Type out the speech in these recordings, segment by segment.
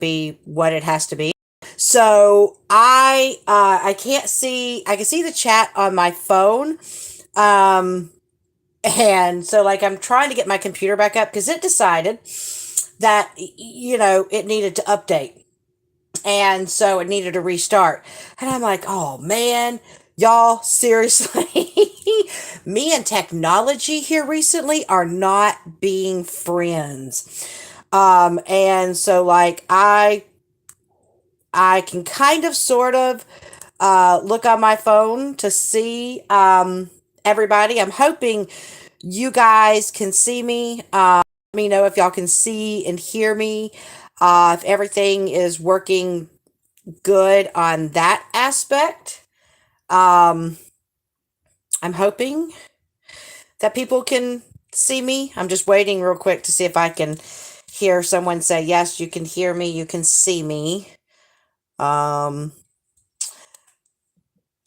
be what it has to be. So I can't see. I can see the chat on my phone. Um, and so like I'm trying to get my computer back up because it decided that it needed to update, and so it needed to restart. And I'm like, oh man, y'all, seriously, me and technology here recently are not being friends. And so like I can kind of sort of look on my phone to see everybody. I'm hoping you guys can see me. Let me know if y'all can see and hear me. If everything is working good on that aspect. Um, I'm hoping that people can see me. I'm just waiting real quick to see if I can hear someone say, yes, you can hear me, you can see me. Um,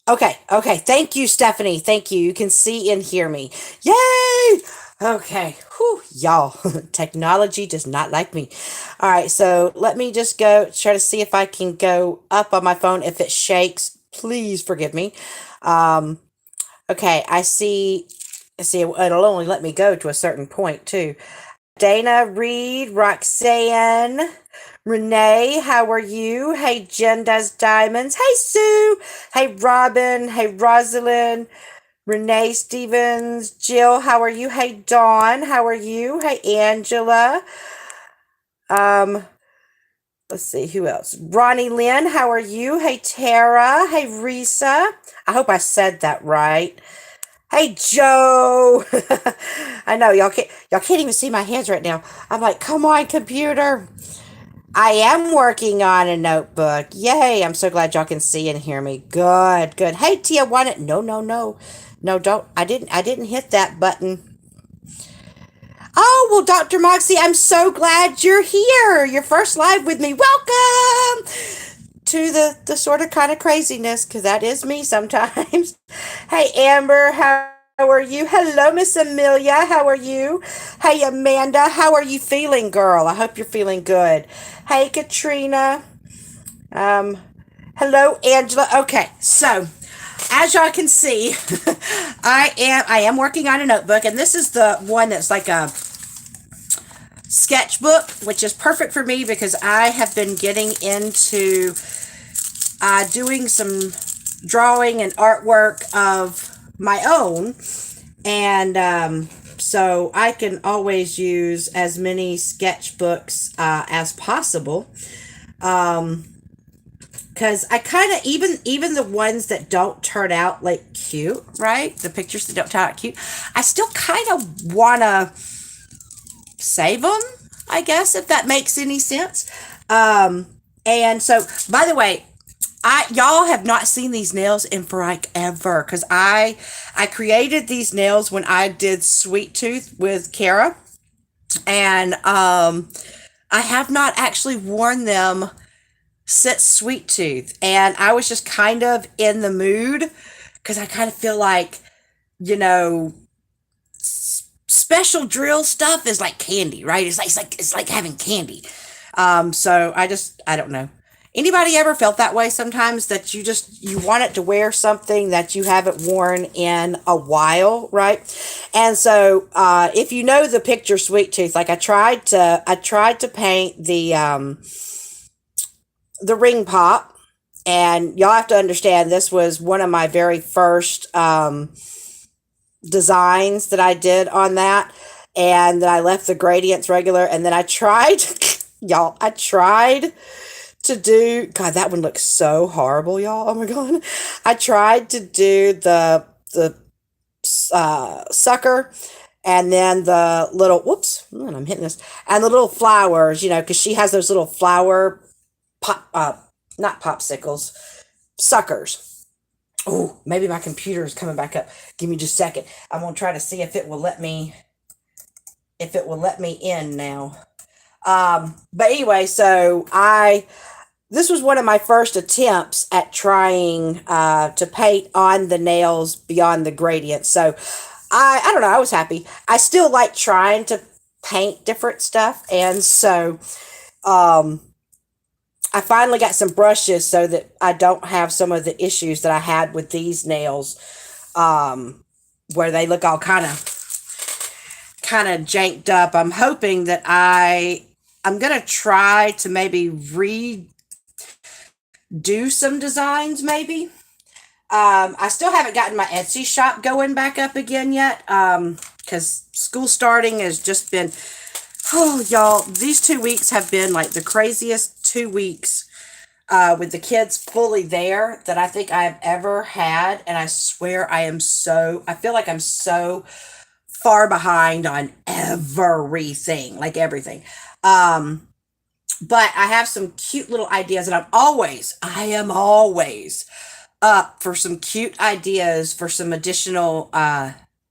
okay. Thank you, Stephanie. Thank you. You can see and hear me. Yay! Okay. Whew, y'all. Technology does not like me. All right, so let me just go try to see if I can go up on my phone. If it shakes, please forgive me. Um, okay, I see it'll only let me go to a certain point too. Dana, Reed, Roxanne, Renee, how are you? Hey, Jen does diamonds. Hey, Sue. Hey, Robin. Hey, Rosalind. Renee Stevens. Jill, how are you? Hey, Dawn, how are you? Hey, Angela. Um, let's see, who else? Ronnie Lynn, how are you? Hey, Tara. Hey, Risa. I hope I said that right. Hey, Joe. I know y'all can't even see my hands right now. I'm like, come on, computer. I am working on a notebook. Yay. I'm so glad y'all can see and hear me. Good, good. Hey, Tia, want it? No, no, no. No, don't. I didn't hit that button. Oh, well, Dr. Moxie, I'm so glad you're here. Your first live with me. Welcome to the sort of kind of craziness, because that is me sometimes. Hey, Amber, how are you? Hello, Miss Amelia. How are you? Hey, Amanda. How are you feeling, girl? I hope you're feeling good. Hey, Katrina. Um, hello, Angela. Okay, so as y'all can see, I am working on a notebook, and this is the one that's like a sketchbook, which is perfect for me because I have been getting into doing some drawing and artwork of my own, and so I can always use as many sketchbooks as possible. Because I kind of even the ones that don't turn out like cute, right? The pictures that don't turn out cute, I still kind of wanna save them, I guess, if that makes any sense. And so, by the way, y'all have not seen these nails in forever because I created these nails when I did Sweet Tooth with Kara, and I have not actually worn them since Sweet Tooth, and I was just kind of in the mood because I kind of feel like you know special drill stuff is like candy, right? It's like having candy. So I don't know. Anybody ever felt that way sometimes that you want it to wear something that you haven't worn in a while, right? And so if you know the picture Sweet Tooth, like I tried to paint the ring pop, and y'all have to understand this was one of my very first designs that I did on that, and then I left the gradients regular, and then I tried, y'all, I tried to do, God, that one looks so horrible, y'all. Oh my God. I tried to do the sucker, and then the little, whoops, I'm hitting this, and the little flowers, because she has those little flower pop, not popsicles, suckers. Oh, maybe my computer is coming back up. Give me just a second. I'm gonna try to see if it will let me in now. But anyway, so this was one of my first attempts at trying to paint on the nails beyond the gradient. So I don't know, I was happy. I still like trying to paint different stuff, and so um I finally got some brushes so that I don't have some of the issues that I had with these nails, where they look all kind of janked up. I'm hoping that I'm gonna try to maybe redo some designs, maybe. I still haven't gotten my Etsy shop going back up again yet, because school starting has just been, oh, y'all, these 2 weeks have been like the craziest 2 weeks, with the kids fully there that I think I have ever had. And I swear I feel like I'm so far behind on everything, like everything. Um, but I have some cute little ideas, and I am always up for some cute ideas for some additional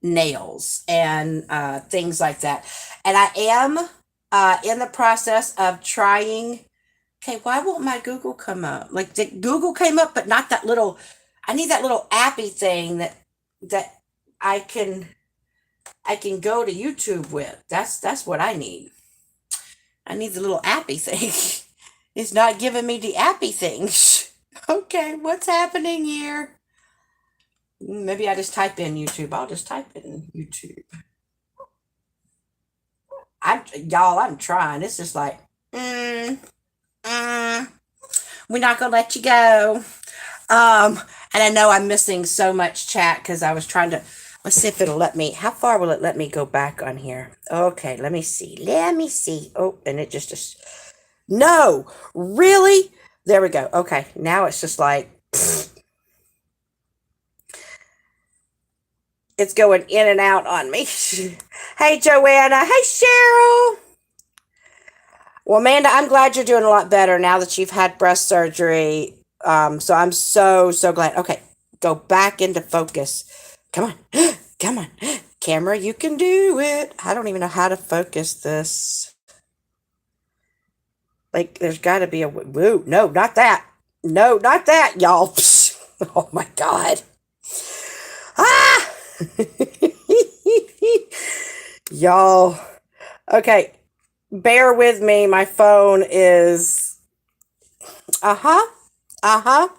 nails and things like that. And I am in the process of trying. Okay, why won't my Google come up? Like the Google came up, but not that little. I need that little appy thing that I can I can go to YouTube with. That's what I need. I need the little appy thing. It's not giving me the appy thing. Okay, what's happening here? Maybe I just type in YouTube. I'll just type in YouTube. I'm trying. It's just like, mm, mm, we're not gonna let you go. And I know I'm missing so much chat because I was trying to. Let's see if it'll let me. How far will it let me go back on here? Okay, let me see. Let me see. Oh, and it just no, really? There we go. Okay, now it's just like it's going in and out on me. Hey, Joanna. Hey, Cheryl. Well, Amanda, I'm glad you're doing a lot better now that you've had breast surgery. So I'm so glad. Okay, go back into focus. Come on. Come on. Camera, you can do it. I don't even know how to focus this. Like, there's got to be a woo. No, not that. No, not that, y'all. Oh my God. Ah! Y'all. Okay, bear with me. My phone is. Uh huh. Uh huh.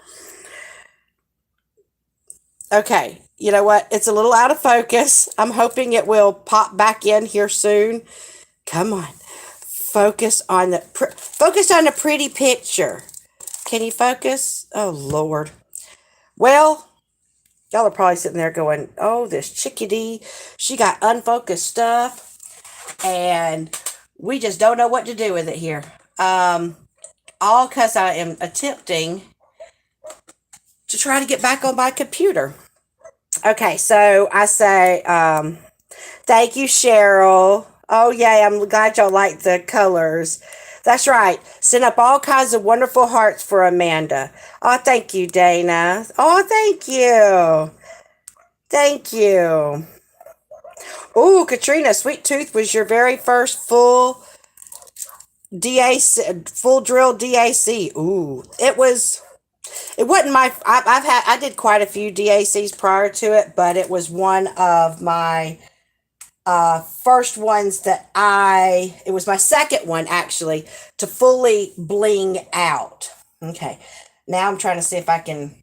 Okay. You know what? It's a little out of focus. I'm hoping it will pop back in here soon. Come on. Focus on the pretty picture. Can you focus? Oh Lord. Well, y'all are probably sitting there going, "Oh, this chickadee, she got unfocused stuff, and we just don't know what to do with it here." All because I am attempting to try to get back on my computer. Okay, so I say, thank you, Cheryl. Oh, yay, I'm glad y'all like the colors. That's right. Send up all kinds of wonderful hearts for Amanda. Oh, thank you, Dana. Oh, thank you. Thank you. Ooh, Katrina, Sweet Tooth was your very first full DAC, full drill DAC. Ooh, it wasn't I did quite a few DACs prior to it, but it was one of my first ones it was my second one actually to fully bling out. Okay. Now I'm trying to see if I'm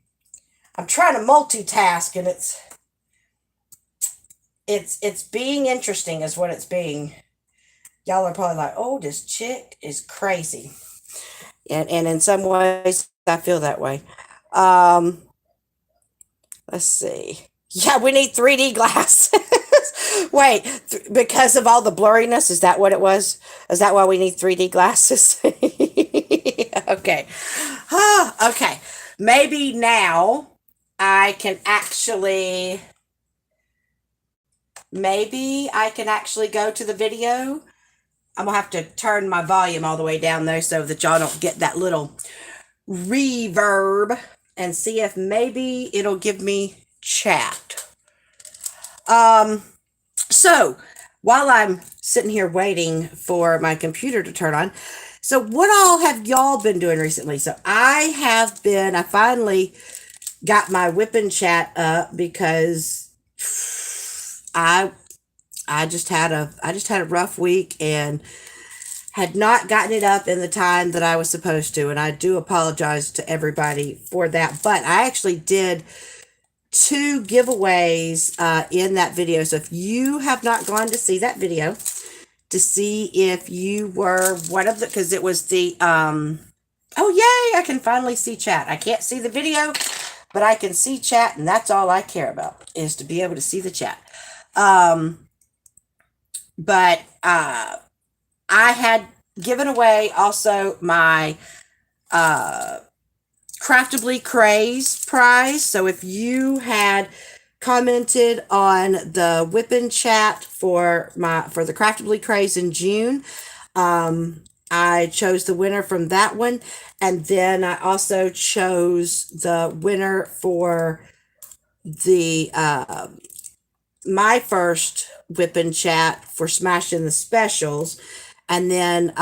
trying to multitask, and it's being interesting is what it's being. Y'all are probably like, "Oh, this chick is crazy." And in some ways I feel that way. Um, let's see. Yeah, we need 3D glasses. Wait, because of all the blurriness, is that what it was? Is that why we need 3D glasses? Okay. Okay. Maybe now I can actually go to the video. I'm gonna have to turn my volume all the way down though so that y'all don't get that little reverb, and see if maybe it'll give me chat. So while I'm sitting here waiting for my computer to turn on, so what all have y'all been doing recently? So I finally got my whipping chat up because I just had a rough week, and had not gotten it up in the time that I was supposed to, and I do apologize to everybody for that. But I actually did two giveaways in that video. So if you have not gone to see that video, to see if you were one of the, because it was the, oh, yay, I can finally see chat. I can't see the video, but I can see chat, and that's all I care about, is to be able to see the chat. But I had given away also my Craftably Craze prize. So if you had commented on the whipping chat for the Craftably Craze in June, I chose the winner from that one, and then I also chose the winner for the my first whipping chat for smashing the specials. And then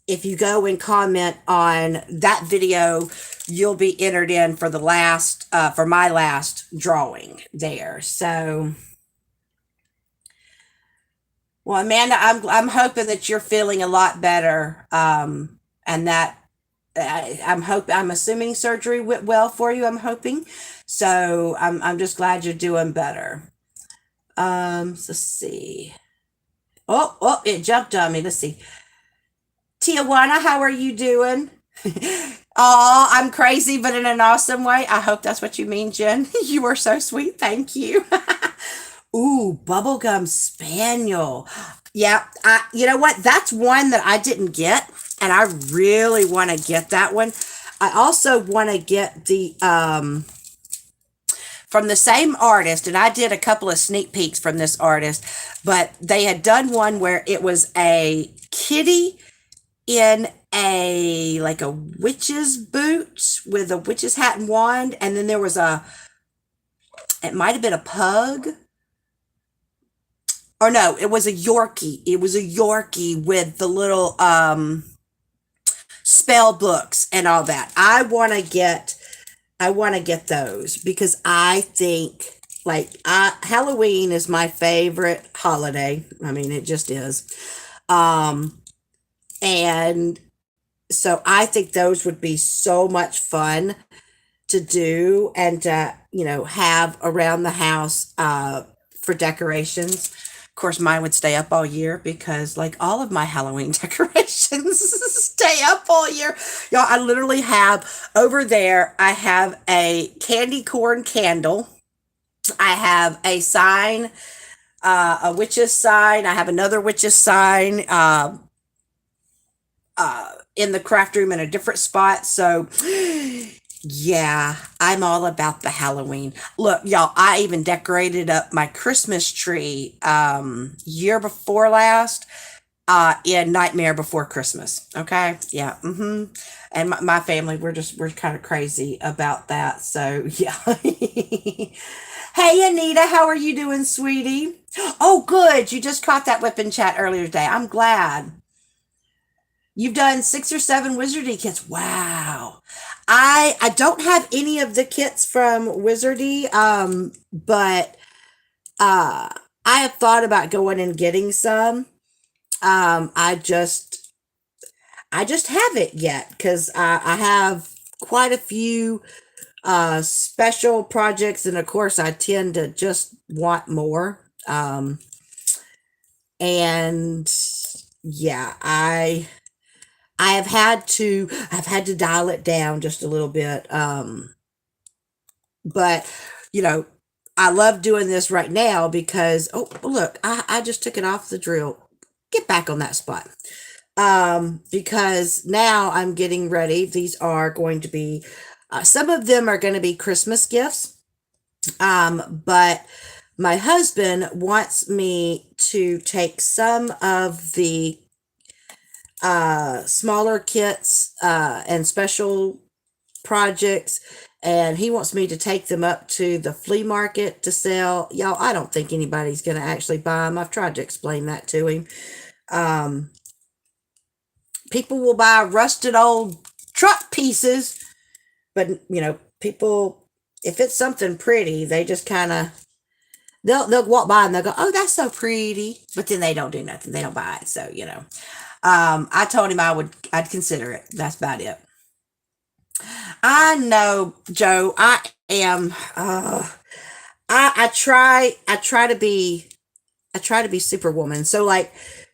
if you go and comment on that video, you'll be entered in for the last for my last drawing there. So, well, Amanda, I'm hoping that you're feeling a lot better, and that I'm assuming surgery went well for you. I'm hoping. So I'm just glad you're doing better. Let's see. Oh, it jumped on me. Let's see. Tijuana, how are you doing? Oh, I'm crazy, but in an awesome way. I hope that's what you mean, Jen. You are so sweet. Thank you. Ooh, bubblegum spaniel. Yeah, you know what? That's one that I didn't get, and I really want to get that one. I also want to get the from the same artist, and I did a couple of sneak peeks from this artist, but they had done one where it was a kitty in a like a witch's boot with a witch's hat and wand, and then there was it might have been a pug, or no, it was a Yorkie. It was a Yorkie with the little spell books and all that. I want to get those, because I think, like, Halloween is my favorite holiday. I mean, it just is. And so I think those would be so much fun to do and to, have around the house for decorations. Of course, mine would stay up all year, because, like, all of my Halloween decorations stay up all year. Y'all, I literally have over there, I have a candy corn candle. I have a sign, a witch's sign. I have another witch's sign in the craft room in a different spot. So, yeah, I'm all about the Halloween. Look, y'all, I even decorated up my Christmas tree year before last in Nightmare Before Christmas. Okay? Yeah. And my family, we're kind of crazy about that. So, yeah. Hey, Anita, how are you doing, sweetie? Oh, good. You just caught that whipping chat earlier today. I'm glad. You've done 6 or 7 Wizardy kits. Wow. I don't have any of the kits from Wizardy, but I have thought about going and getting some. I just haven't yet, because I have quite a few special projects, and of course I tend to just want more. And yeah, I've had to dial it down just a little bit. But I love doing this right now, because, oh, look, I just took it off the drill. Get back on that spot. Because now I'm getting ready. These are going to be, some of them are going to be Christmas gifts. But my husband wants me to take some of the smaller kits and special projects, and he wants me to take them up to the flea market to sell. Y'all, I don't think anybody's going to actually buy them. I've tried to explain that to him. People will buy rusted old truck pieces, but people, if it's something pretty, they just kind of they'll walk by and they'll go, "Oh, that's so pretty," but then they don't do nothing. They don't buy it. So I told him I'd consider it. That's about it. I know, Joe. I am. I try to be superwoman. So like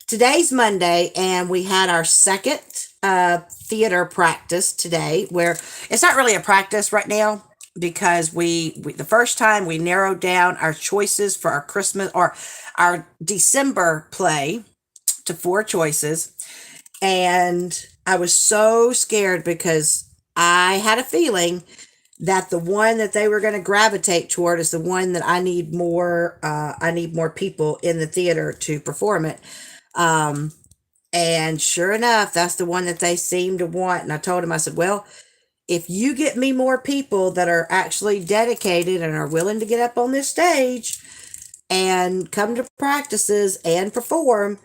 today's Monday, and we had our second theater practice today, where it's not really a practice right now because we the first time we narrowed down our choices for our Christmas or our December play to four choices, and I was so scared because I had a feeling that the one that they were going to gravitate toward is the one that I need more people in the theater to perform it. Um, and sure enough, that's the one that they seem to want. And I told him, I said, well, if you get me more people that are actually dedicated and are willing to get up on this stage and come to practices and perform,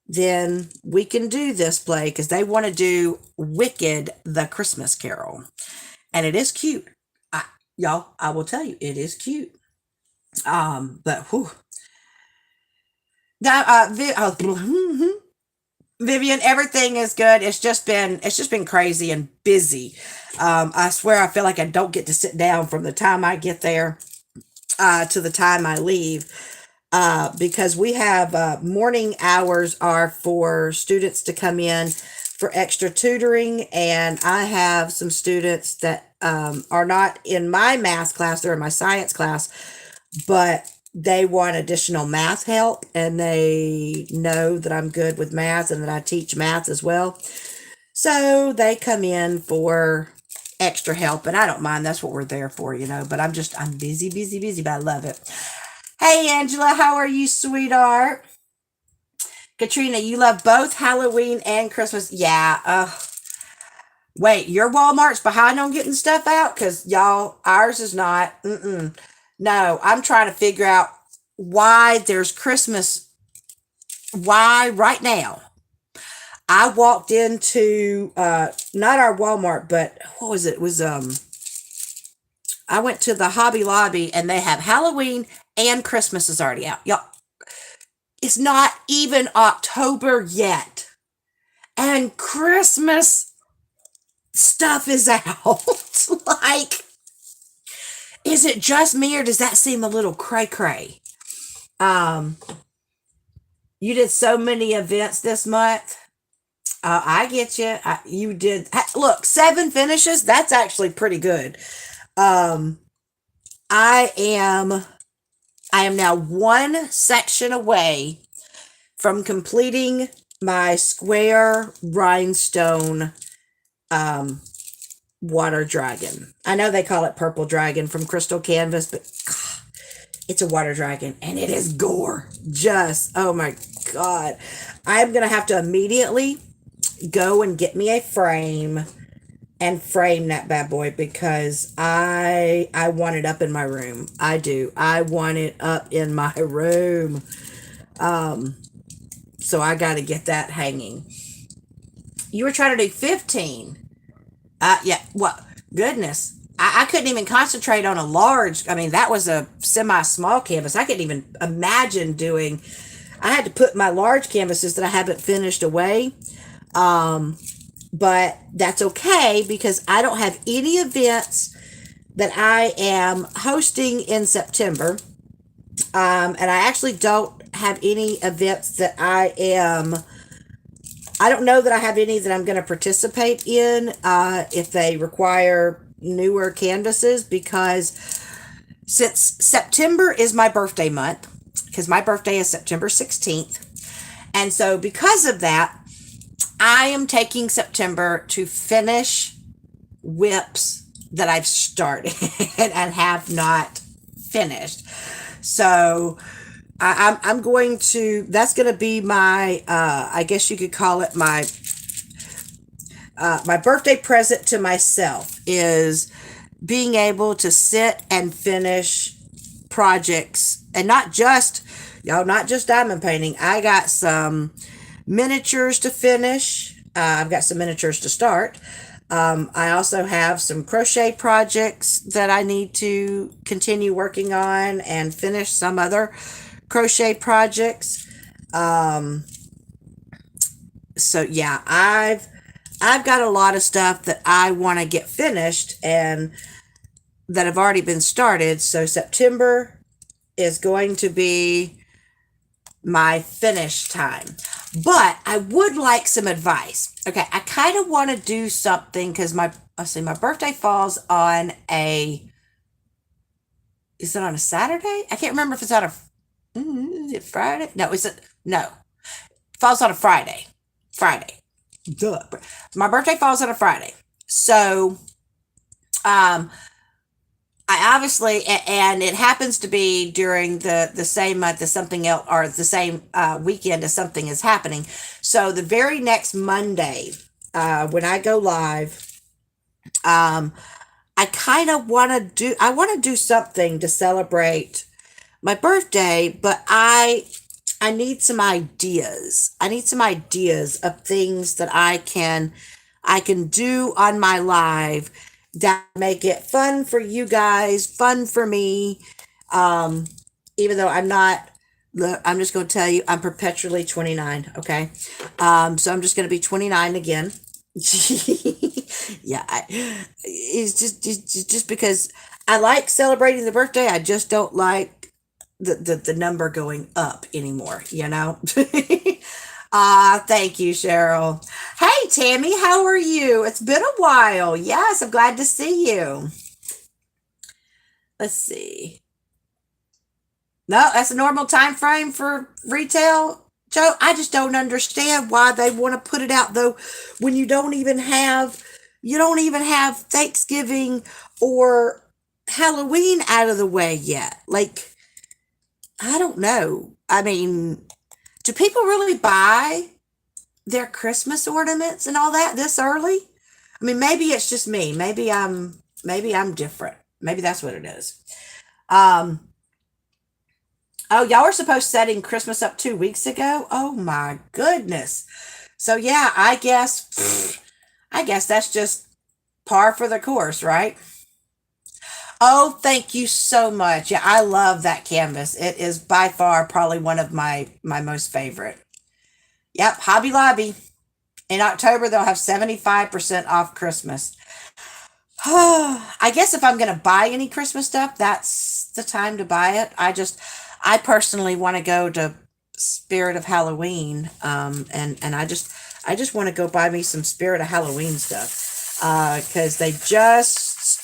then we can do this play because they want to do Wicked the Christmas Carol. And it is cute. Y'all, I will tell you, it is cute. But whew. Now, Vivian, everything is good. It's just been crazy and busy. I swear I feel like I don't get to sit down from the time I get there to the time I leave. Because we have morning hours are for students to come in for extra tutoring, and I have some students that are not in my math class, they're in my science class, but they want additional math help, and they know that I'm good with math and that I teach math as well. So they come in for extra help, and I don't mind. That's what we're there for, but I'm busy, busy, busy, but I love it. Hey, Angela, how are you, sweetheart? Katrina, you love both Halloween and Christmas. Yeah. Wait, your Walmart's behind on getting stuff out? Because y'all, ours is not. Mm-mm. No, I'm trying to figure out why there's Christmas. Why right now? I walked into not our Walmart, but what was it? It was I went to the Hobby Lobby and they have Halloween and Christmas is already out. Y'all, it's not even October yet. And Christmas stuff is out. Like, is it just me or does that seem a little cray cray? Um, you did so many events this month. I get you. You did. Look, 7 finishes. That's actually pretty good. Um, I am. I am now one section away from completing my square rhinestone um, water dragon. I know they call it purple dragon from Crystal Canvas, but God, it's a water dragon and it is gorgeous. Oh my God. I'm going to have to immediately go and get me a frame and frame that bad boy because I want it up in my room. I do. I want it up in my room. So I got to get that hanging. You were trying to do 15. Yeah. What? Goodness. I couldn't even concentrate on a large. I mean, that was a semi-small canvas. I couldn't even imagine doing. I had to put my large canvases that I haven't finished away. But that's okay because I don't have any events that I am hosting in September. And I actually don't have any events that I don't know that I have any that I'm going to participate in if they require newer canvases because since September is my birthday month, because my birthday is September 16th. And so because of that, I am taking September to finish whips that I've started and have not finished. So I'm going to, that's going to be my, I guess you could call it my birthday present to myself is being able to sit and finish projects and not just, not just diamond painting. I got some miniatures to finish. I've got some miniatures to start. I also have some crochet projects that I need to continue working on and finish some other crochet projects. Um, so yeah, I've got a lot of stuff that I want to get finished and that have already been started. So September is going to be my finish time. But I would like some advice. Okay, I kind of want to do something because my birthday falls on a, is it on a Saturday? I can't remember if it's on a, is it Friday? No, is it, no, falls on a Friday. Friday. Duh. My birthday falls on a Friday. So, um, I obviously, and it happens to be during the same month as something else, or the same weekend as something is happening. So the very next Monday, when I go live, um, I kind of I want to do something to celebrate my birthday, but I need some ideas. I need some ideas of things that I can do on my live that make it fun for you guys, fun for me. Um, Even though I'm not, look, I'm just going to tell you, I'm perpetually 29. Okay. So I'm just going to be 29 again. Yeah. It's just because I like celebrating the birthday. I just don't like the number going up anymore, you know? Thank you, Cheryl. Hey, Tammy, how are you? It's been a while. Yes, I'm glad to see you. Let's see. No, that's a normal time frame for retail, Joe. I just don't understand why they want to put it out though when you don't even have Thanksgiving or Halloween out of the way yet. Like, I don't know. I mean, do people really buy their Christmas ornaments and all that this early? I mean, maybe it's just me. Maybe I'm different. Maybe that's what it is. Um, oh, y'all were supposed to setting Christmas up 2 weeks ago. Oh my goodness. So yeah, I guess that's just par for the course, right? Oh, thank you so much. Yeah, I love that canvas. It is by far probably one of my most favorite. Yep, Hobby Lobby. In October, they'll have 75% off Christmas. I guess if I'm going to buy any Christmas stuff, that's the time to buy it. I personally want to go to Spirit of Halloween, and I just want to go buy me some Spirit of Halloween stuff, because I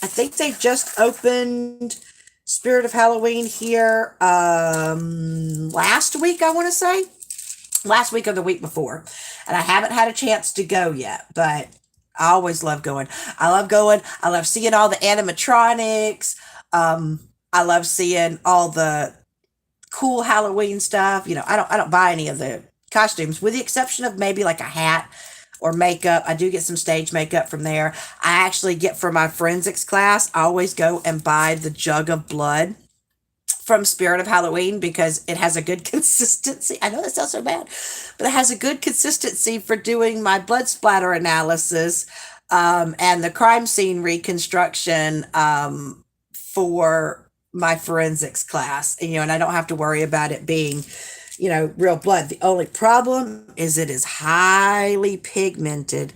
think they just opened Spirit of Halloween here, last week, I want to say last week or the week before. And I haven't had a chance to go yet, but I always love going. I love going. I love seeing all the animatronics. I love seeing all the cool Halloween stuff. You know, I don't buy any of the costumes with the exception of maybe like a hat or makeup. I do get some stage makeup from there. I actually get for my forensics class, I always go and buy the jug of blood from Spirit of Halloween because it has a good consistency. I know that sounds so bad, but it has a good consistency for doing my blood splatter analysis, and the crime scene reconstruction, for my forensics class. And, and I don't have to worry about it being, real blood. The only problem is it is highly pigmented.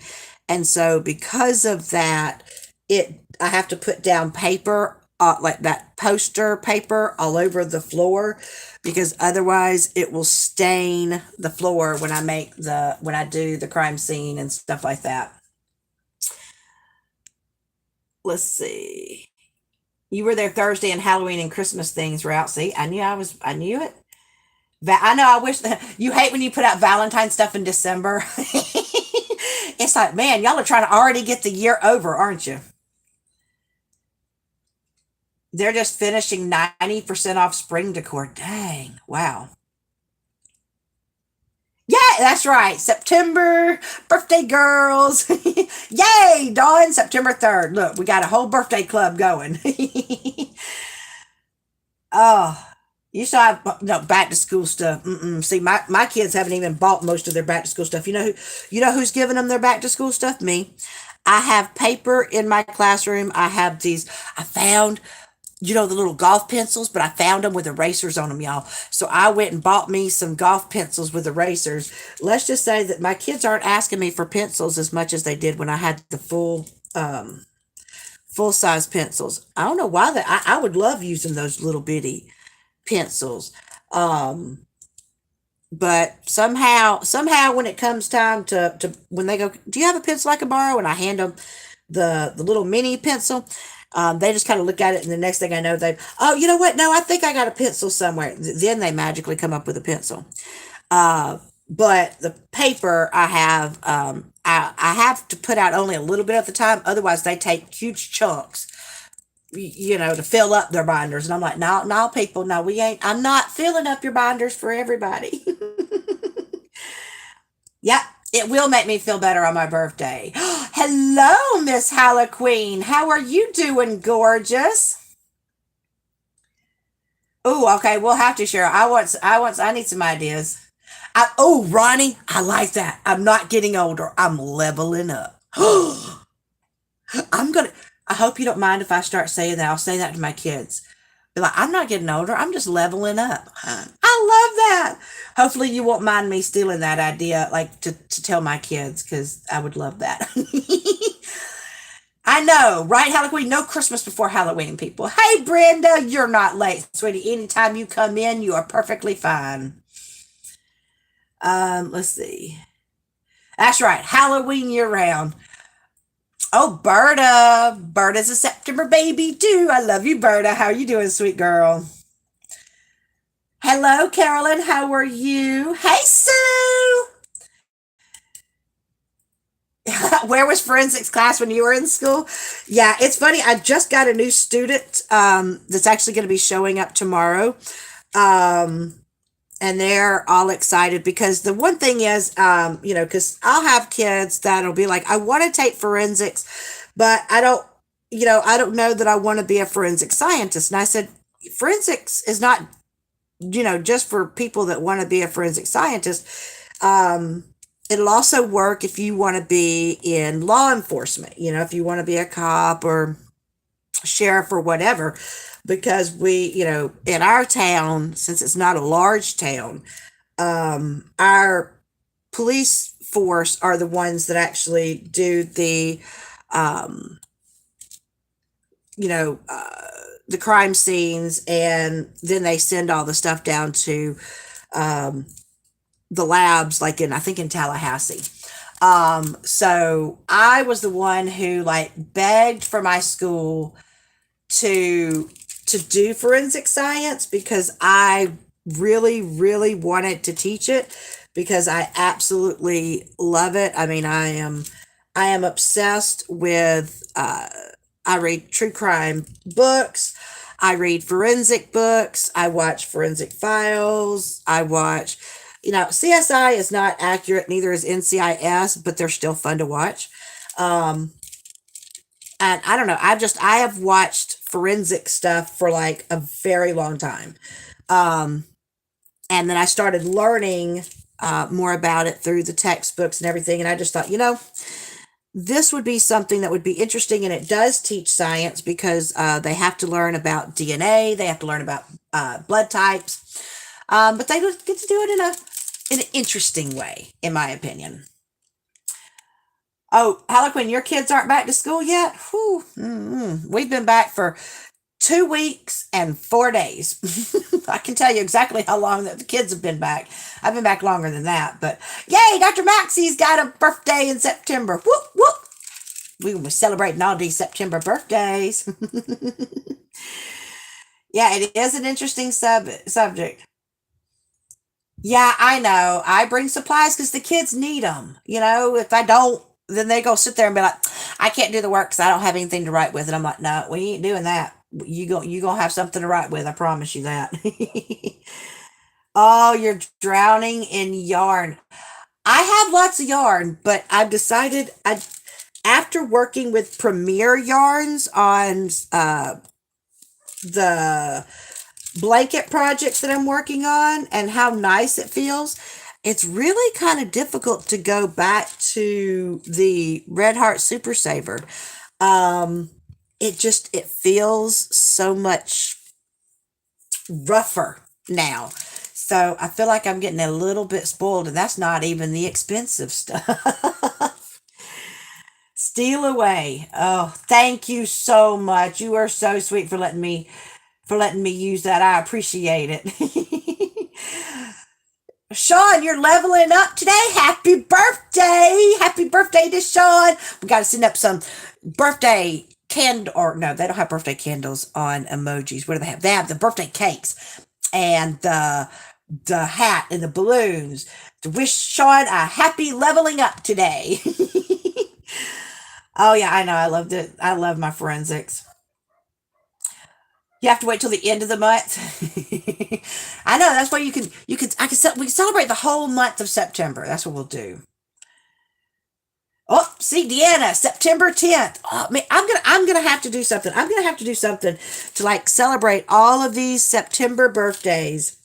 And so because of that, I have to put down paper, like that poster paper all over the floor, because otherwise it will stain the floor when when I do the crime scene and stuff like that. Let's see. You were there Thursday and Halloween and Christmas things were out. See, I knew it. I know. I wish that you hate when you put out Valentine stuff in December. It's like, man, y'all are trying to already get the year over, aren't you? They're just finishing 90% off spring decor. Dang. Wow. Yeah, that's right. September birthday girls. Yay, Dawn, September 3rd. Look, we got a whole birthday club going. Oh, you still have no back to school stuff. See, my kids haven't even bought most of their back to school stuff. You know who's giving them their back to school stuff? Me. I have paper in my classroom. I have these, I found, the little golf pencils, but I found them with erasers on them, y'all. So I went and bought me some golf pencils with erasers. Let's just say that my kids aren't asking me for pencils as much as they did when I had the full size pencils. I don't know why that I would love using those little bitty pencils. Um, but somehow when it comes time to when they go, do you have a pencil I can borrow? And I hand them the little mini pencil. They just kind of look at it, and the next thing I know, oh, you know what? No, I think I got a pencil somewhere. Then they magically come up with a pencil. Uh, but the paper I have, I have to put out only a little bit at the time. Otherwise, they take huge chunks, to fill up their binders. And I'm like, no, no, people, no, we ain't. I'm not filling up your binders for everybody. Yep, it will make me feel better on my birthday. Hello, Miss Queen. How are you doing, gorgeous? Oh, okay, we'll have to share. I need some ideas. Oh, Ronnie, I like that. I'm not getting older. I'm leveling up. I'm gonna. I hope you don't mind if I start saying that. I'll say that to my kids. Be like, I'm not getting older. I'm just leveling up. I love that. Hopefully, you won't mind me stealing that idea, like to tell my kids, because I would love that. I know, right, Halloween? No Christmas before Halloween, people. Hey, Brenda, you're not late, sweetie. Anytime you come in, you are perfectly fine. Let's see. That's right, Halloween year round. Oh, Berta. Berta's a September baby, too. I love you, Berta. How are you doing, sweet girl? Hello, Carolyn. How are you? Hey, Sue. Where was forensics class when you were in school? Yeah, it's funny. I just got a new student that's actually going to be showing up tomorrow. Um, and they're all excited because the one thing is, because I'll have kids that'll be like, I want to take forensics, but I don't know that I want to be a forensic scientist. And I said, forensics is not, just for people that want to be a forensic scientist. Um, It'll also work if you want to be in law enforcement, if you want to be a cop or sheriff or whatever, because in our town, since it's not a large town, our police force are the ones that actually do um, you know, uh, the crime scenes, and then they send all the stuff down to um, the labs, like I think in Tallahassee. So I was the one who like begged for my school to do forensic science because I really, really wanted to teach it because I absolutely love it. I mean, I am obsessed with I read true crime books. I read forensic books. I watch forensic files. I watch, CSI is not accurate, neither is NCIS, but they're still fun to watch. Um, and I don't know, I have watched forensic stuff for like a very long time. Um, and then I started learning more about it through the textbooks and everything. And I just thought, this would be something that would be interesting. And it does teach science because they have to learn about DNA, they have to learn about blood types. But they get to do it in an interesting way, in my opinion. Oh, Harlequin, your kids aren't back to school yet? Whew. We've been back for 2 weeks and 4 days. I can tell you exactly how long that the kids have been back. I've been back longer than that, but yay, Dr. Maxie's got a birthday in September. Whoop, whoop. We will be celebrating all these September birthdays. Yeah, it is an interesting subject. Yeah, I know. I bring supplies because the kids need them. If I don't, then they go sit there and be like, I can't do the work because I don't have anything to write with. And I'm like, no, we ain't doing that. You gonna have something to write with. I promise you that. Oh, you're drowning in yarn. I have lots of yarn, but I've decided after working with Premier Yarns on the blanket project that I'm working on and how nice it feels. It's really kind of difficult to go back to the Red Heart Super Saver. Um, it feels so much rougher now. So I feel like I'm getting a little bit spoiled, and that's not even the expensive stuff. Steal away. Oh, thank you so much. You are so sweet for letting me use that. I appreciate it. Sean, you're leveling up today. Happy birthday. Happy birthday to Sean. We got to send up some birthday candle, or no, they don't have birthday candles on emojis. What do they have? They have the birthday cakes and the hat and the balloons to wish Sean a happy leveling up today. Oh yeah, I know. I loved it. I love my forensics. You have to wait till the end of the month. I know. That's why we can celebrate the whole month of September. That's what we'll do. Oh, see, Deanna, September 10th. Oh man, I'm gonna have to do something. I'm gonna have to do something to like celebrate all of these September birthdays.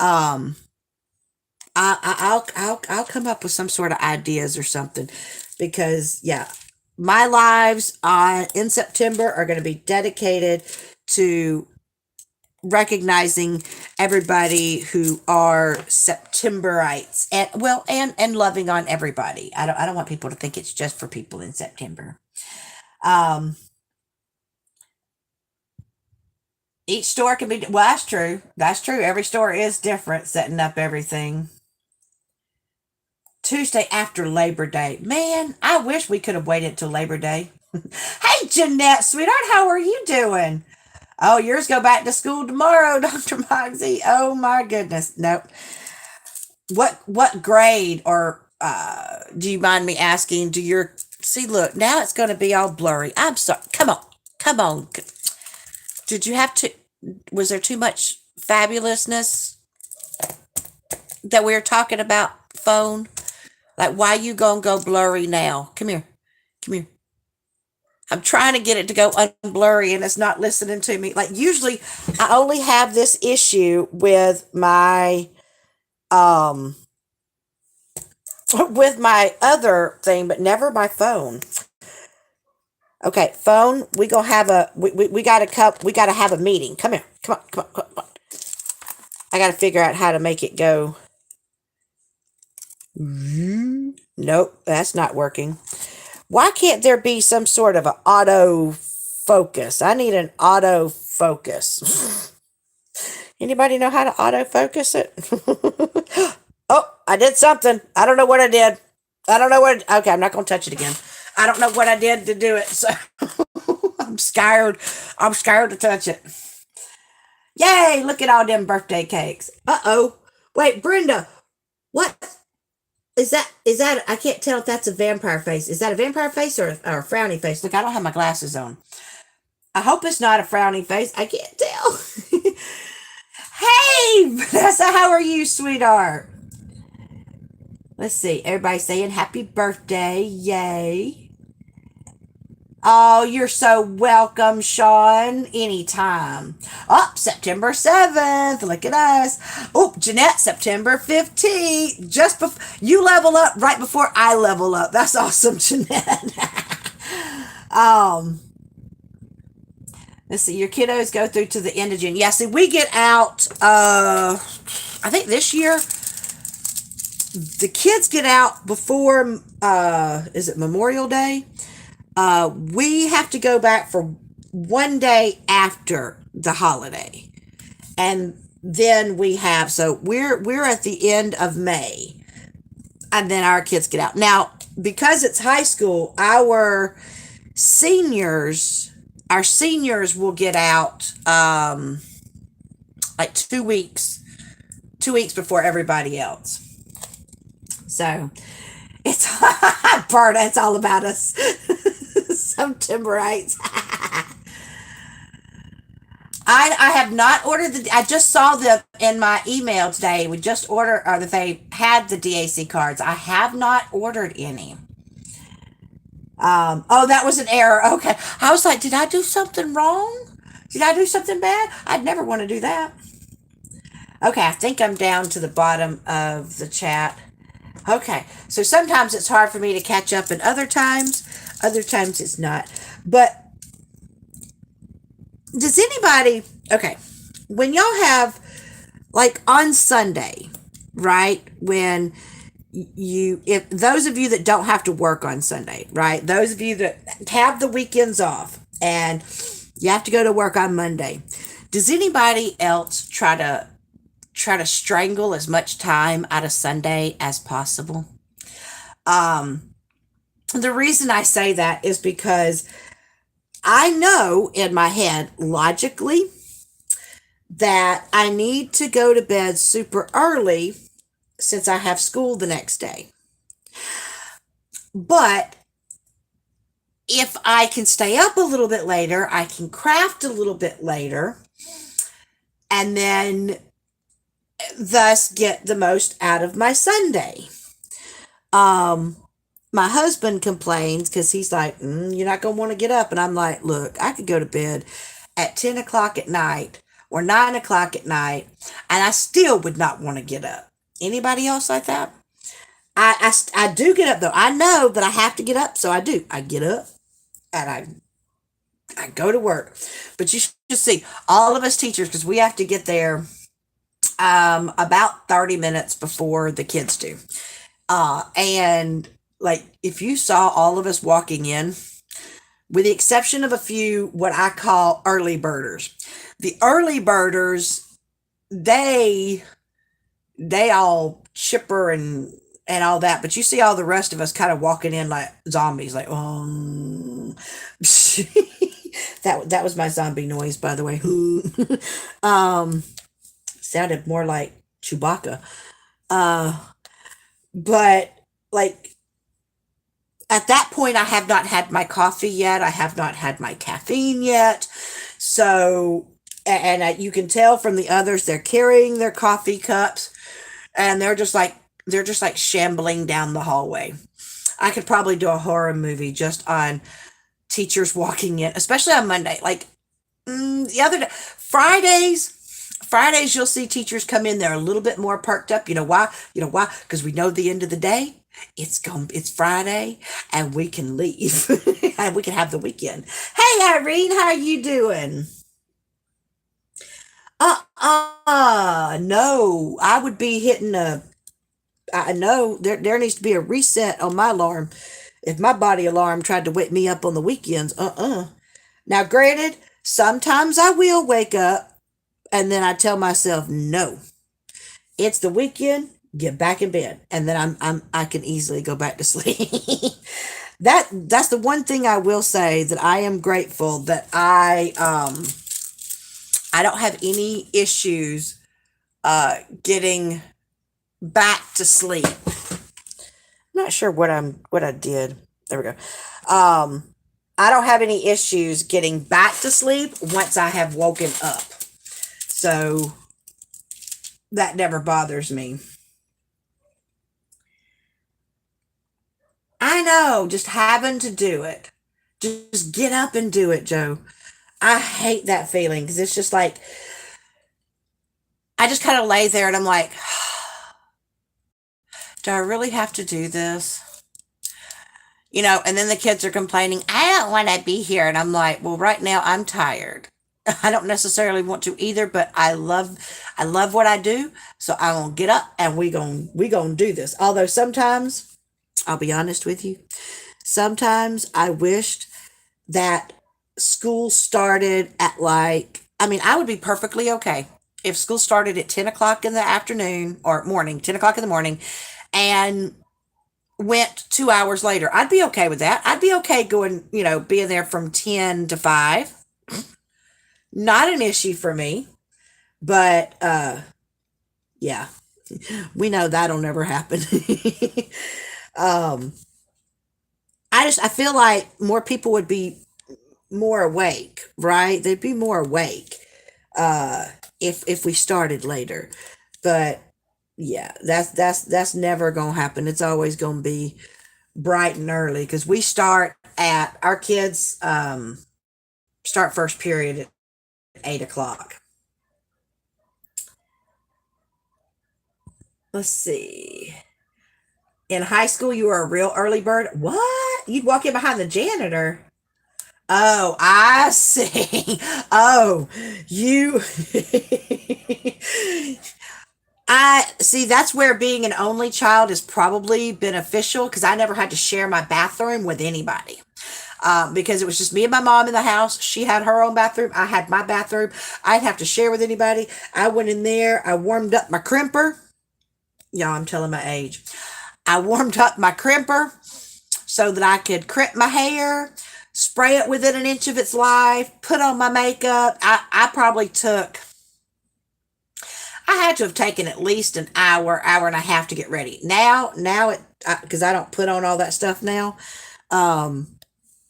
Um, I'll come up with some sort of ideas or something, because yeah, my lives in September are going to be dedicated to recognizing everybody who are Septemberites, and well, and loving on everybody. I don't want people to think it's just for people in September. Um, each store can be well. That's true. That's true. Every store is different, setting up everything. Tuesday after Labor Day. Man, I wish we could have waited till Labor Day. Hey, Jeanette, sweetheart, how are you doing? Oh, yours go back to school tomorrow, Dr. Moxie. Oh my goodness. Nope. What grade, or do you mind me asking, do your see, look, now it's gonna be all blurry. I'm sorry. Come on. Come on. Did you have to Was there too much fabulousness that we were talking about, phone? Like, why you gonna go blurry now? Come here. Come here. I'm trying to get it to go unblurry and it's not listening to me. Like, usually I only have this issue with my um with my other thing, but never my phone. Okay, phone, we gotta have a meeting. Come here. Come on, come on, come on, come on. I gotta figure out how to make it go. Nope, that's not working. Why can't there be some sort of an auto focus? I need an auto focus. Anybody know how to auto focus it? Oh, I did something. I don't know what I did. I don't know what. Okay, I'm not going to touch it again. I don't know what I did to do it. So I'm scared. I'm scared to touch it. Yay, look at all them birthday cakes. Uh-oh. Wait, Brenda, what is that? I can't tell if that's a vampire face. Is that a vampire face or a frowny face? Look, I don't have my glasses on. I hope it's not a frowny face. I can't tell. Hey, Vanessa, how are you, sweetheart? Let's see. Everybody saying happy birthday. Yay. Oh, you're so welcome, Sean. Anytime. Oh, September 7th. Look at us. Oh, Jeanette, September 15th. Just before you level up right before I level up. That's awesome, Jeanette. um, let's see. Your kiddos go through to the end of June. Yeah, see, we get out, I think this year, the kids get out before, is it Memorial Day? We have to go back for one day after the holiday, and then we're at the end of May, and then our kids get out. Now, because it's high school, seniors, our seniors will get out like 2 weeks before everybody else. So it's Barta, it's all about us. Septemberites. I have not ordered I just saw them in my email today. We just ordered, or that they had the DAC cards. I have not ordered any. Oh, that was an error. Okay. I was like, did I do something wrong? Did I do something bad? I'd never want to do that. Okay, I think I'm down to the bottom of the chat. Okay, so sometimes it's hard for me to catch up, and other times it's not. But does anybody, okay, when y'all have, like on Sunday, right? When if those of you that don't have to work on Sunday, right? Those of you that have the weekends off and you have to go to work on Monday, does anybody else try to strangle as much time out of Sunday as possible? Um, the reason I say that is because I know in my head logically that I need to go to bed super early since I have school the next day. But if I can stay up a little bit later, I can craft a little bit later, and then thus get the most out of my Sunday. Um, my husband complains because he's like, "You're not gonna want to get up," and I'm like, "Look, I could go to bed at 10 o'clock at night or 9 o'clock at night, and I still would not want to get up." Anybody else like that? I do get up though. I know that I have to get up, so I do. I get up and I go to work. But you should see all of us teachers, because we have to get there about 30 minutes before the kids do. And like if you saw all of us walking in, with the exception of a few what I call early birders, the early birders, they they all chipper and all that, but you see all the rest of us kind of walking in like zombies, like that was my zombie noise, by the way. um, sounded more like Chewbacca. Uh, but like at that point, I have not had my coffee yet. I have not had my caffeine yet. So, and you can tell from the others, they're carrying their coffee cups and they're just like shambling down the hallway. I could probably do a horror movie just on teachers walking in, especially on Monday. Like the other day, Fridays, you'll see teachers come in. They're a little bit more perked up. You know why? You know why? Because we know the end of the day. It's Friday, and we can leave, and we can have the weekend. Hey, Irene, how are you doing? No, I would be hitting a. I know there needs to be a reset on my alarm. If my body alarm tried to wake me up on the weekends, Now, granted, sometimes I will wake up and then I tell myself, no, it's the weekend, get back in bed. And then I can easily go back to sleep. That's the one thing I will say, that I am grateful that I don't have any issues getting back to sleep. I'm not sure what I did. There we go. I don't have any issues getting back to sleep once I have woken up. So that never bothers me. I know, just having to do it. Just get up and do it, Joe. I hate that feeling because it's just like I just kind of lay there and I'm like, do I really have to do this? And then the kids are complaining, I don't want to be here. And I'm like, well, right now I'm tired. I don't necessarily want to either, but I love what I do. So I'm gonna get up and we gonna do this. Although sometimes, I'll be honest with you, sometimes I wished that school started at I would be perfectly okay if school started at 10 o'clock in the afternoon or morning, 10 o'clock in the morning, and went 2 hours later. I'd be okay with that. I'd be okay going, being there from 10 to 5. Not an issue for me. But yeah, we know that'll never happen. um, I feel like more people would be more awake, right? They'd be more awake uh if we started later. But yeah, that's never gonna happen. It's always gonna be bright and early because we start at our kids start first period at 8 o'clock. let's see. In high school, you were a real early bird. What? You'd walk in behind the janitor. Oh, I see. Oh, you. I see. That's where being an only child is probably beneficial because I never had to share my bathroom with anybody. Because it was just me and my mom in the house. She had her own bathroom. I had my bathroom. I'd have to share with anybody. I went in there. I warmed up my crimper. Y'all, I'm telling my age. I warmed up my crimper so that I could crimp my hair, spray it within an inch of its life, put on my makeup. I probably took, I had to have taken at least an hour, hour and a half to get ready. Now it, because I don't put on all that stuff now. Um,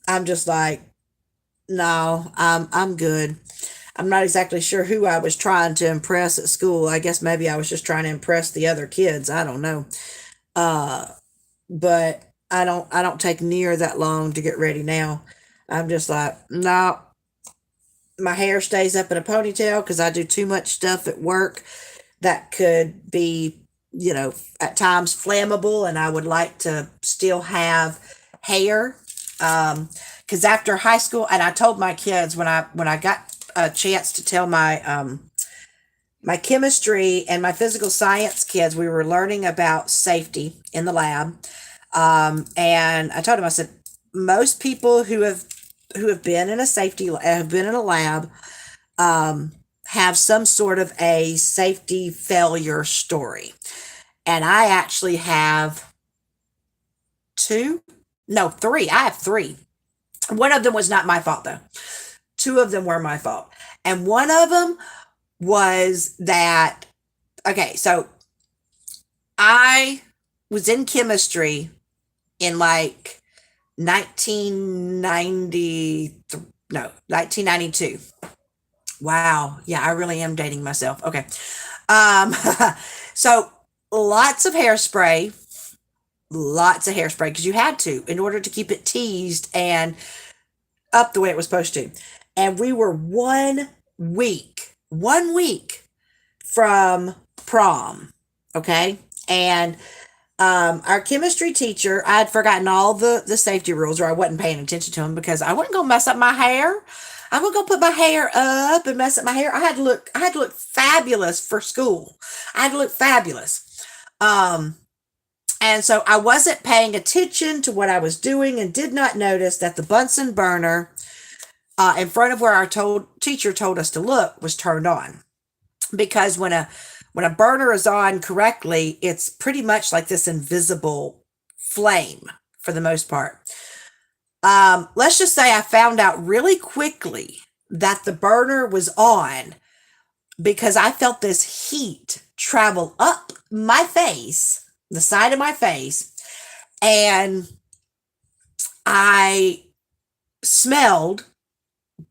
I'm just like, no, I'm good. I'm not exactly sure who I was trying to impress at school. I guess maybe I was just trying to impress the other kids. I don't know. Uh, but I don't take near that long to get ready now. I'm just like, no, my hair stays up in a ponytail because I do too much stuff at work that could be, at times flammable, and I would like to still have hair. Because after high school, and I told my kids when I got a chance to tell my chemistry and my physical science kids, we were learning about safety in the lab. And I told them, I said, most people who have been in a have been in a lab, have some sort of a safety failure story. And I actually have two, no, three. I have three. One of them was not my fault though. Two of them were my fault. And one of them was that, okay, so I was in chemistry in like 1990, no, 1992. Wow. Yeah, I really am dating myself. Okay. Um, so lots of hairspray because you had to in order to keep it teased and up the way it was supposed to. And we were 1 week from prom. Okay. And our chemistry teacher, I had forgotten all the safety rules, or I wasn't paying attention to them because I wasn't gonna mess up my hair. I wasn't gonna put my hair up and mess up my hair. I had to look fabulous for school. I had to look fabulous. Um, and so I wasn't paying attention to what I was doing and did not notice that the Bunsen burner in front of where our teacher told us to look was turned on. Because when a burner is on correctly, it's pretty much like this invisible flame for the most part. Let's just say I found out really quickly that the burner was on because I felt this heat travel up my face, the side of my face, and I smelled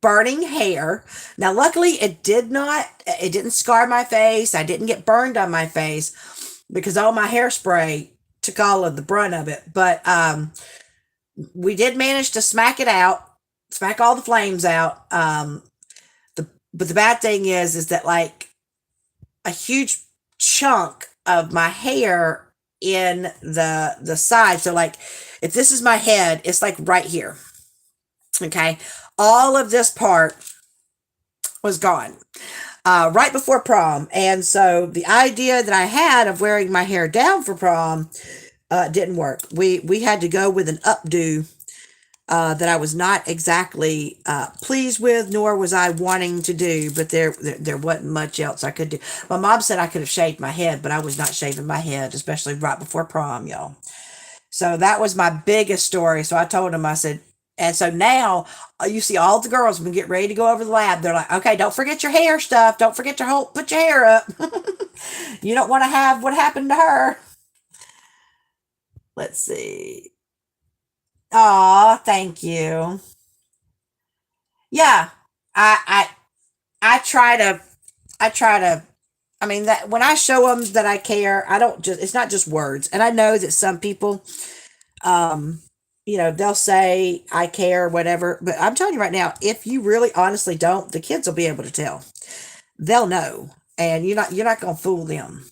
burning hair. Now, luckily, it didn't scar my face. I didn't get burned on my face because all my hairspray took all of the brunt of it. But we did manage to smack all the flames out. But the bad thing is that like a huge chunk of my hair in the side. So like if this is my head, it's like right here. Okay. All of this part was gone right before prom. And so the idea that I had of wearing my hair down for prom didn't work. We had to go with an updo that I was not exactly pleased with, nor was I wanting to do, but there wasn't much else I could do. My mom said I could have shaved my head, but I was not shaving my head, especially right before prom, y'all. So that was my biggest story. So I told him, I said, and so now you see all the girls when we get ready to go over the lab, they're like, okay, don't forget your hair stuff. Don't forget to put your hair up. You don't want to have what happened to her. Let's see. Oh, thank you. Yeah, I I try to I try to I mean that when I show them that I care, I don't just it's not just words. And I know that some people um they'll say I care whatever, but I'm telling you right now, if you really honestly don't, the kids will be able to tell. They'll know. And you're not going to fool them.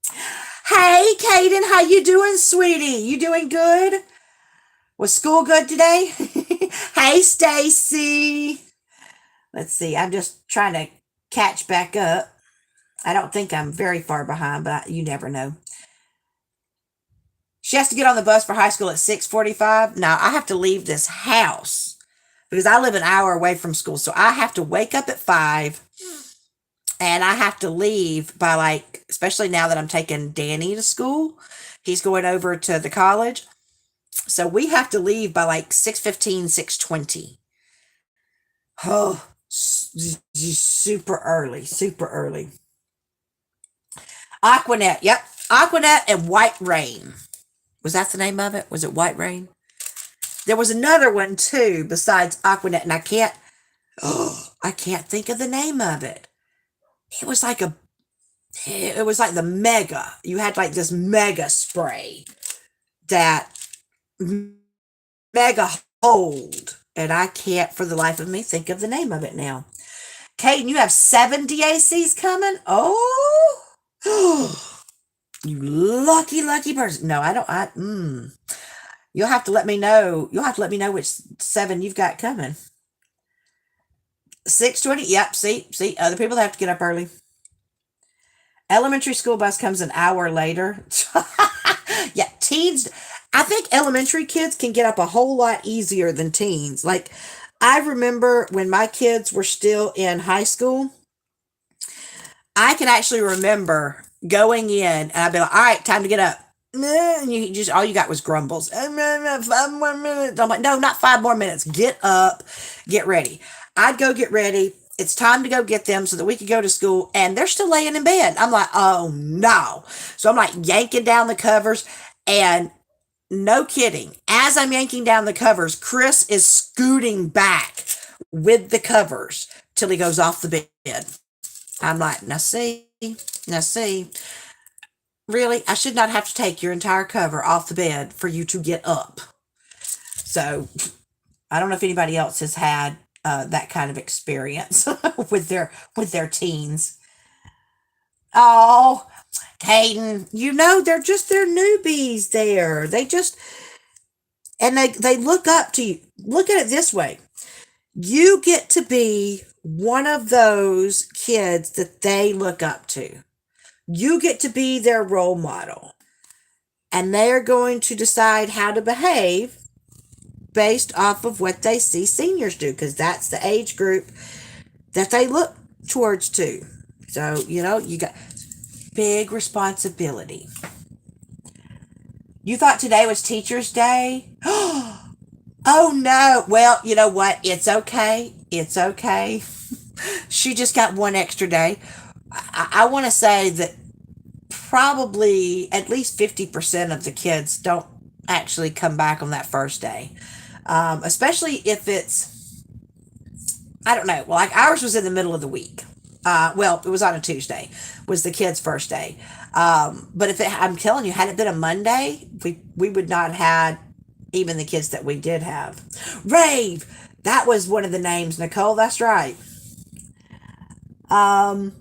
Hey, Kaden, how you doing, sweetie? You doing good? Was school good today? Hey, Stacy. Let's see. I'm just trying to catch back up. I don't think I'm very far behind, but you never know. She has to get on the bus for high school at 6:45. Now, I have to leave this house because I live an hour away from school. So I have to wake up at 5 and I have to leave by like, especially now that I'm taking Danny to school. He's going over to the college. So we have to leave by like 6:15, 6:20. Oh, super early, super early. Aquanet, yep. Aquanet and White Rain. Was that the name of it? Was it White Rain? There was another one too besides Aquanet, and I can't think of the name of it. It was like it was like the mega. You had like this mega spray that mega hold, and I can't for the life of me think of the name of it now. Kaden, you have 7 DACs coming? Oh, you lucky, lucky person. No, I don't. You'll have to let me know. You'll have to let me know which 7 you've got coming. 6:20. Yep. See, other people have to get up early. Elementary school bus comes an hour later. Yeah, teens. I think elementary kids can get up a whole lot easier than teens. Like, I remember when my kids were still in high school, I can actually remember going in and I'd be like, all right, time to get up. And you just, all you got was grumbles. 5 more minutes. I'm like, no, not 5 more minutes. Get up, get ready. I'd go get ready. It's time to go get them so that we could go to school. And they're still laying in bed. I'm like, oh no. So I'm like yanking down the covers. And no kidding, as I'm yanking down the covers, Chris is scooting back with the covers till he goes off the bed. I'm like, now see, really, I should not have to take your entire cover off the bed for you to get up. So I don't know if anybody else has had that kind of experience with their teens. Oh, Caden, they're newbies there. They look up to you. Look at it this way. You get to be one of those kids that they look up to. You get to be their role model. And they're going to decide how to behave based off of what they see seniors do, because that's the age group that they look towards too. So, you got big responsibility. You thought today was Teacher's Day? Oh no. Well, you know what? It's okay. It's okay. She just got one extra day. I want to say that probably at least 50% of the kids don't actually come back on that first day. Especially if it's, I don't know. Well, like ours was in the middle of the week. Well, it was on a Tuesday, was the kids' first day. But I'm telling you, had it been a Monday, we would not have had even the kids that we did have. Rave, that was one of the names, Nicole. That's right. Um,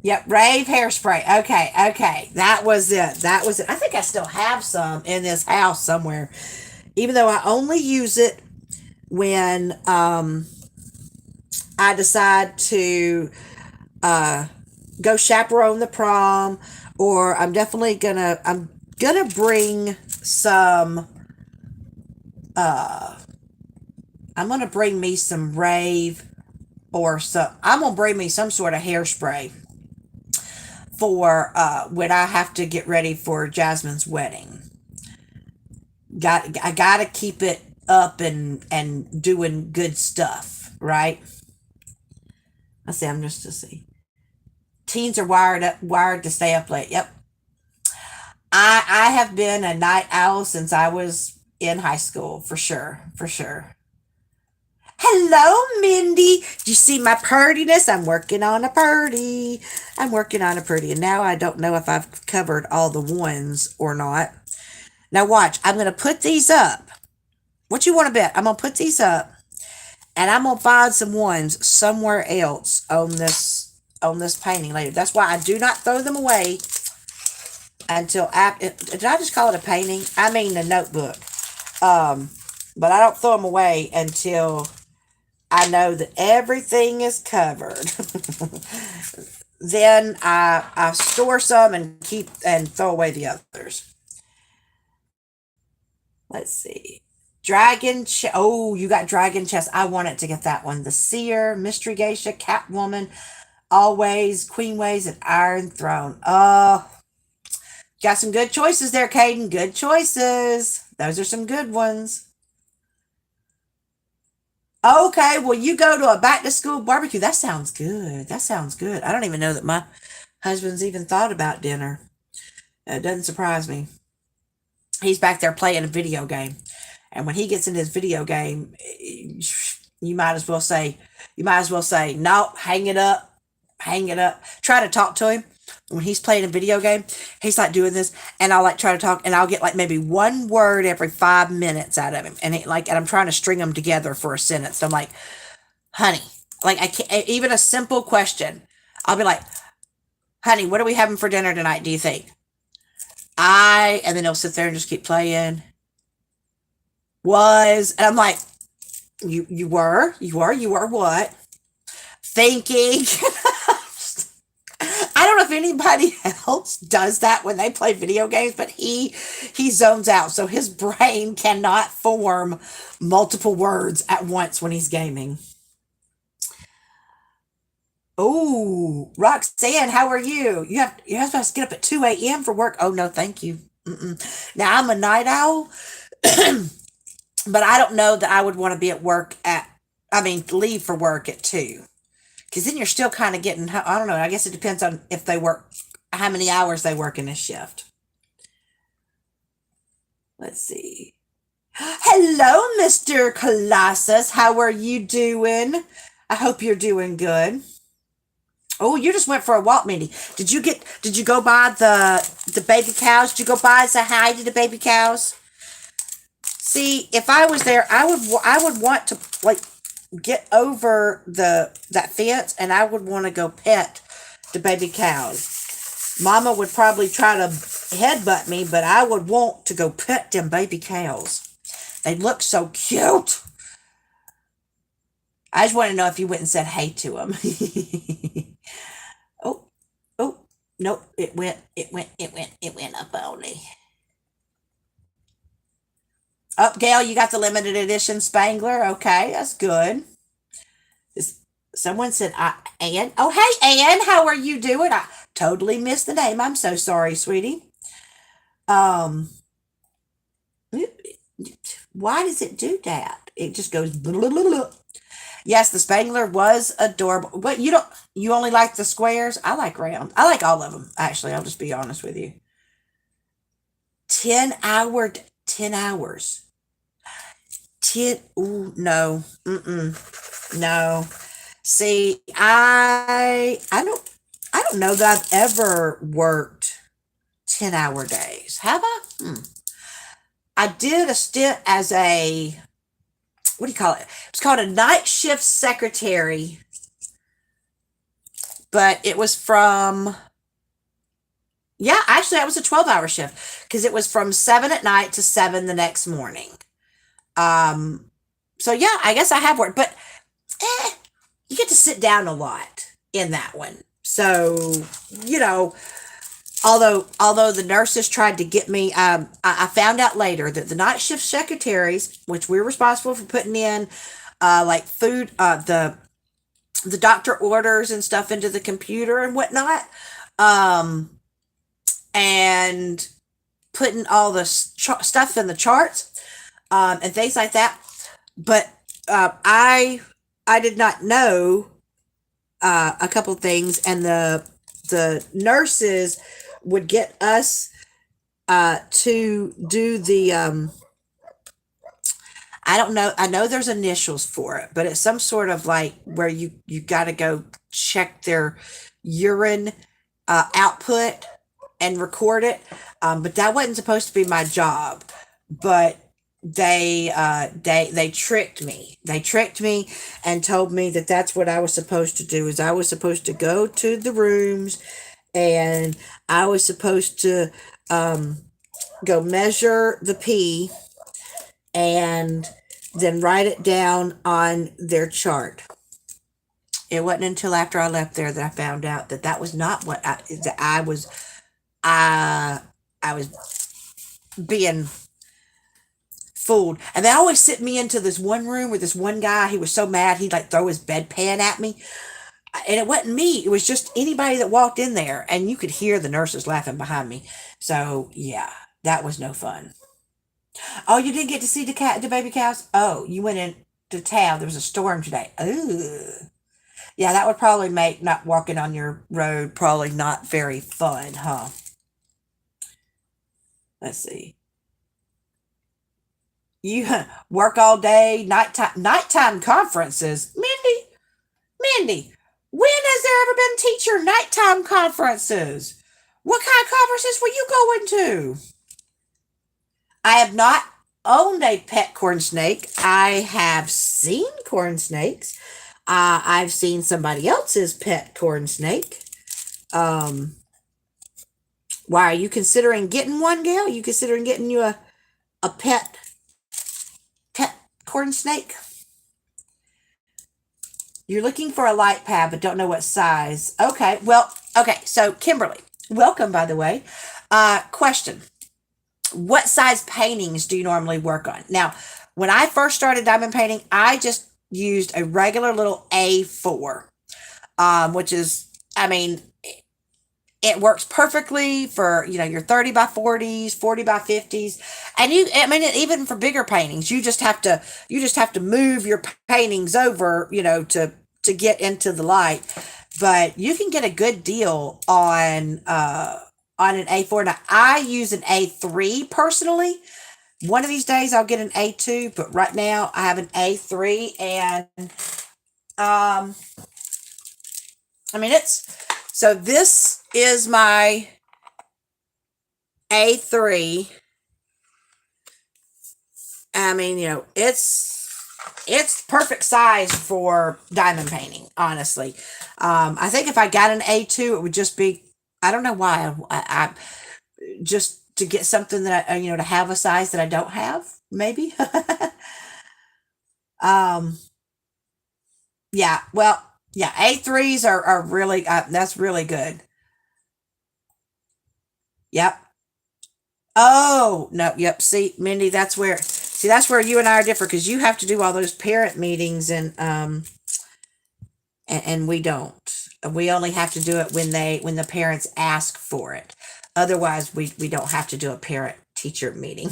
yep, Rave hairspray. Okay, that was it. That was it. I think I still have some in this house somewhere, even though I only use it when I decide to go chaperone the prom, or I'm gonna bring some I'm gonna bring me some rave, I'm gonna bring me some sort of hairspray for when I have to get ready for Jasmine's wedding. I gotta keep it up and doing good stuff, right? I see. I'm just to see. Teens are wired to stay up late. Yep. I have been a night owl since I was in high school, for sure, for sure. Hello, Mindy. Do you see my purtiness? I'm working on a purdy. I'm working on a purdy, and now I don't know if I've covered all the ones or not. Now watch. I'm gonna put these up. What you want to bet? I'm gonna put these up, and I'm gonna find some ones somewhere else on this painting later. That's why I do not throw them away. did I just call it a painting? I mean a notebook. Um, but I don't throw them away until I know that everything is covered. Then I store some and keep and throw away the others. Let's see. Oh, you got dragon chest. I wanted to get that one. The seer, mystery geisha, catwoman, always, queenways, and iron throne. Got some good choices there, Caden. Good choices. Those are some good ones. Okay, well, you go to a back to school barbecue. That sounds good. That sounds good. I don't even know that my husband's even thought about dinner. It doesn't surprise me. He's back there playing a video game. And when he gets in his video game, you might as well say, no, hang it up, hang it up. Try to talk to him when he's playing a video game. He's like doing this, and I'll like try to talk, and I'll get like maybe one word every 5 minutes out of him, and and I'm trying to string them together for a sentence. And I'm like, honey, like I can't even a simple question. I'll be like, honey, what are we having for dinner tonight? Do you think? And then he'll sit there and just keep playing. And I'm like, you were what? Thinking. I don't know if anybody else does that when they play video games, but he zones out. So his brain cannot form multiple words at once when he's gaming. Oh, Roxanne, how are you? You're supposed to get up at 2 a.m. for work. Oh no, thank you. Now I'm a night owl, but I don't know that I would want to be at work leave for work at 2. Because then you're still kind of getting, I don't know, I guess it depends on if they work, how many hours they work in a shift. Let's see. Hello, Mr. Colossus. How are you doing? I hope you're doing good. Oh, you just went for a walk, Mindy. Did you go by the baby cows? Did you go by and say hi to the baby cows? See, if I was there, I would want to like get over that fence, and I would want to go pet the baby cows. Mama would probably try to headbutt me, but I would want to go pet them baby cows. They look so cute. I just want to know if you went and said hey to them. oh, nope, it went up on me. Oh, Gail, you got the limited edition Spangler. Okay, that's good. Someone said, Ann. Oh, hey, Ann, how are you doing? I totally missed the name. I'm so sorry, sweetie. Um, why does it do that? It just goes blah, blah, blah, blah. Yes, the Spangler was adorable. But you only like the squares? I like round. I like all of them, actually. I'll just be honest with you. 10 hours. 10, ooh, no. No. See, I don't know that I've ever worked 10-hour days. Have I? I did a stint as what do you call it? It's called a night shift secretary, but it was actually, that was a 12-hour shift because it was from 7 at night to 7 the next morning. So yeah, I guess I have worked, but you get to sit down a lot in that one. So, although the nurses tried to get me, I found out later that the night shift secretaries, which we're responsible for putting in, like food, the doctor orders and stuff into the computer and whatnot, and putting all the stuff in the charts, and things like that. But I did not know a couple things, and the nurses would get us to do the I don't know. I know there's initials for it, but it's some sort of like where you got to go check their urine output and record it. But that wasn't supposed to be my job. But they tricked me. They tricked me and told me that that's what I was supposed to do. Is I was supposed to go to the rooms and I was supposed to go measure the pee and then write it down on their chart. It wasn't until after I left there that I found out that that was not what that I I was being fooled. And they always sent me into this one room with this one guy. He was so mad he'd like throw his bedpan at me. And it wasn't me. It was just anybody that walked in there, and you could hear the nurses laughing behind me. So yeah, that was no fun. Oh, you didn't get to see the baby cows. Oh, you went into town. There was a storm today. Ooh, yeah, that would probably make not walking on your road probably not very fun, huh? Let's see. You work all day, nighttime conferences. Mindy, when has there ever been teacher nighttime conferences? What kind of conferences were you going to? I have not owned a pet corn snake. I have seen corn snakes. I've seen somebody else's pet corn snake. Um, why are you considering getting one, Gail? You considering getting you a pet corn snake? You're looking for a light pad, but don't know what size. Okay, well, okay. So Kimberly, welcome, by the way. Question: what size paintings do you normally work on? Now, when I first started diamond painting, I just used a regular little A4, which is, I mean, it works perfectly for, your 30 by 40s, 40 by 50s. And I mean, even for bigger paintings, you just have to move your paintings over, to get into the light. But you can get a good deal on an A4. Now, I use an A3 personally. One of these days I'll get an A2, but right now I have an A3. And um I mean, so this is my A3. I mean, it's perfect size for diamond painting, honestly. I think if I got an A2, it would just be, I don't know why, I just to get something that to have a size that I don't have, maybe. um yeah, well, yeah, A3s are really, that's really good. Yep. Oh, no, yep. See, Mindy, that's where you and I are different, because you have to do all those parent meetings, and we don't. We only have to do it when the parents ask for it. Otherwise, we don't have to do a parent teacher meeting.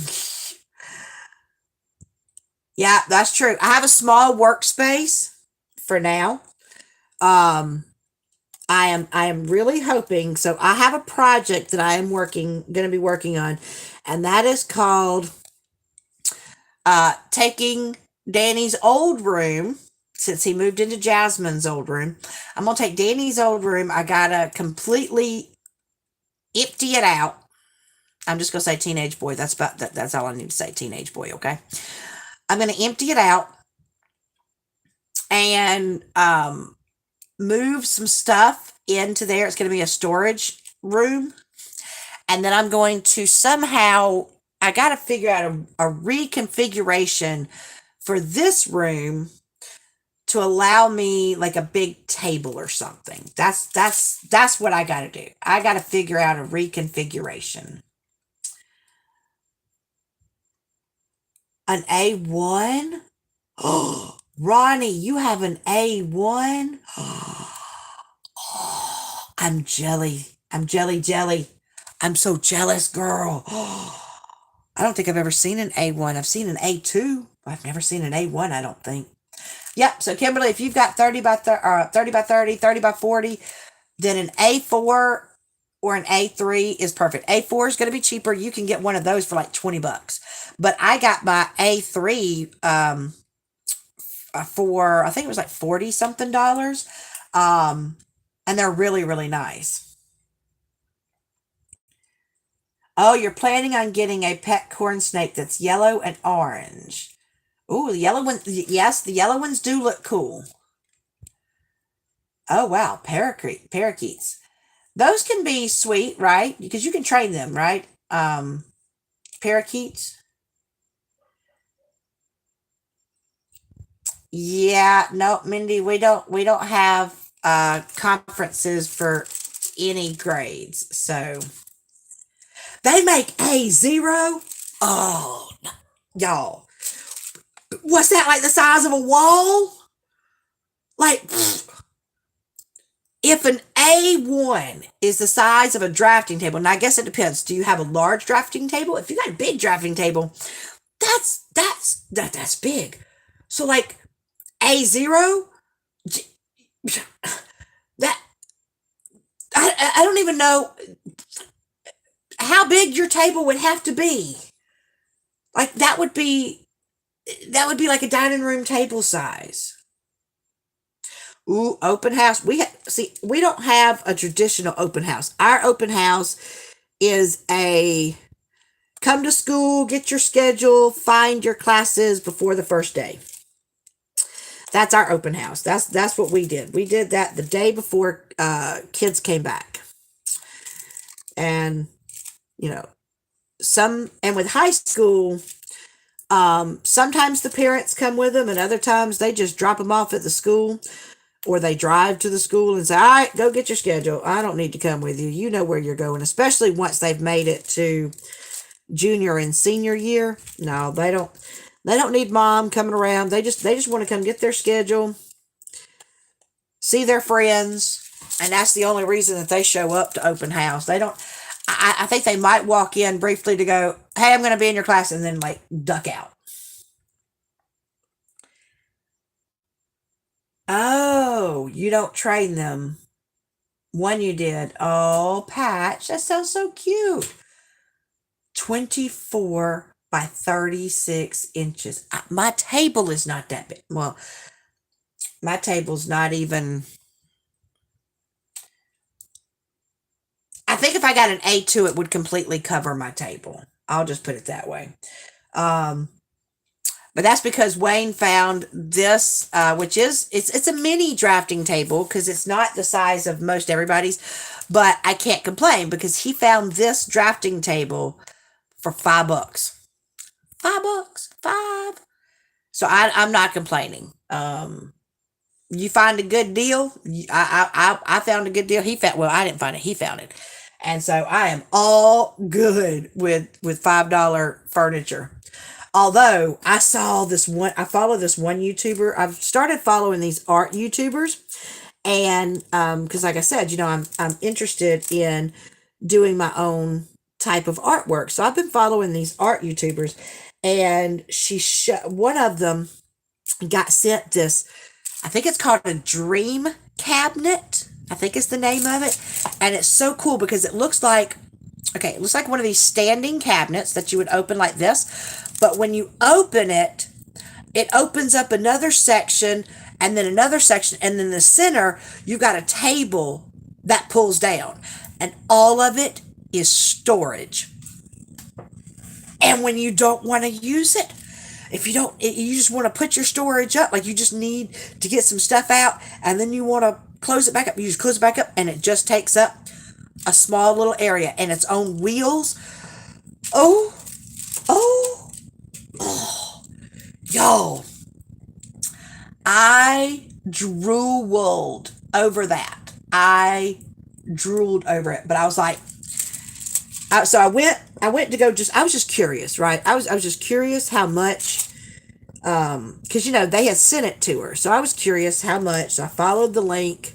Yeah, that's true. I have a small workspace for now. Um, I am really hoping. So I have a project that I am going to be working on, and that is called taking Danny's old room. Since he moved into Jasmine's old room, I'm gonna take Danny's old room. I gotta completely empty it out. I'm just gonna say teenage boy. That's all I need to say. Teenage boy. Okay. I'm gonna empty it out and move some stuff into there. It's gonna be a storage room, and then I'm going to somehow, I got to figure out a reconfiguration for this room to allow me like a big table or something. That's what I got to do. I got to figure out a reconfiguration. An A1? Oh, Ronnie, you have an A1? Oh, I'm jelly. I'm jelly. I'm so jealous, girl. I don't think I've ever seen an A1. I've seen an A2. I've never seen an A1, I don't think. Yep. So, Kimberly, if you've got 30 by 30 by 30, 30 by 40, then an A4 or an A3 is perfect. A4 is going to be cheaper. You can get one of those for like $20. But I got my A3 for, I think it was like 40 something dollars. And they're really, really nice. Oh, you're planning on getting a pet corn snake that's yellow and orange. Oh, the yellow one. Yes, the yellow ones do look cool. Oh, wow. Parakeets. Those can be sweet, right? Because you can train them, right? Parakeets. Yeah, no, Mindy, we don't have conferences for any grades. So they make A0. Oh, y'all. What's that, like the size of a wall? Like, if an A1 is the size of a drafting table, and I guess it depends. Do you have a large drafting table? If you got a big drafting table, that's big. So like A0, that I don't even know how big your table would have to be. Like that would be like a dining room table size. Ooh, open house. See, we don't have a traditional open house. Our open house is a come to school, get your schedule, find your classes before the first day. That's our open house. That's what we did. We did that the day before kids came back. And you know, and with high school, sometimes the parents come with them, and other times they just drop them off at the school, or they drive to the school and say, "All right, go get your schedule. I don't need to come with you. You know where you're going." Especially once they've made it to junior and senior year. No, they don't. They don't need mom coming around. They just want to come get their schedule, see their friends, and that's the only reason that they show up to open house. They don't. I think they might walk in briefly to go, "Hey, I'm going to be in your class," and then like duck out. Oh, you don't train them. One you did. Oh, Patch, that sounds so cute. 24 by 36 inches. My table is not that big. Well, my table's not even. I think if I got an A2, it would completely cover my table. I'll just put it that way. Um, but that's because Wayne found this, which is it's a mini drafting table because it's not the size of most everybody's. But I can't complain because he found this drafting table for $5. $5, five. So I'm not complaining. You find a good deal. I found a good deal. He found, well, I didn't find it. He found it, and so I am all good with $5 furniture. Although I follow this one YouTuber. I've started following these art YouTubers, and because like I said, I'm interested in doing my own type of artwork. So I've been following these art YouTubers, and one of them got sent this. I think it's called a dream cabinet. I think it's the name of it, and it's so cool because it looks like one of these standing cabinets that you would open like this, but when you open it, it opens up another section and then another section, and then in the center you've got a table that pulls down, and all of it is storage. And when you don't want to use it, if you don't, you just want to put your storage up, like you just need to get some stuff out, and then you want to close it back up, you just close it back up, and it just takes up a small little area and its own wheels. Oh, oh, oh, y'all, I drooled over that. I drooled over it, but I was like, so I went to go I was just curious, right? I was just curious how much, because they had sent it to her, so I was curious how much. So I followed the link,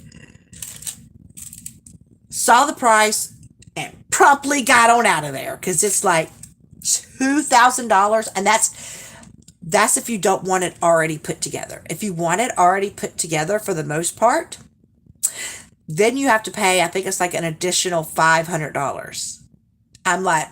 saw the price, and promptly got on out of there because it's like $2,000, and that's if you don't want it already put together. If you want it already put together, for the most part, then you have to pay. I think it's like an additional $500. I'm like,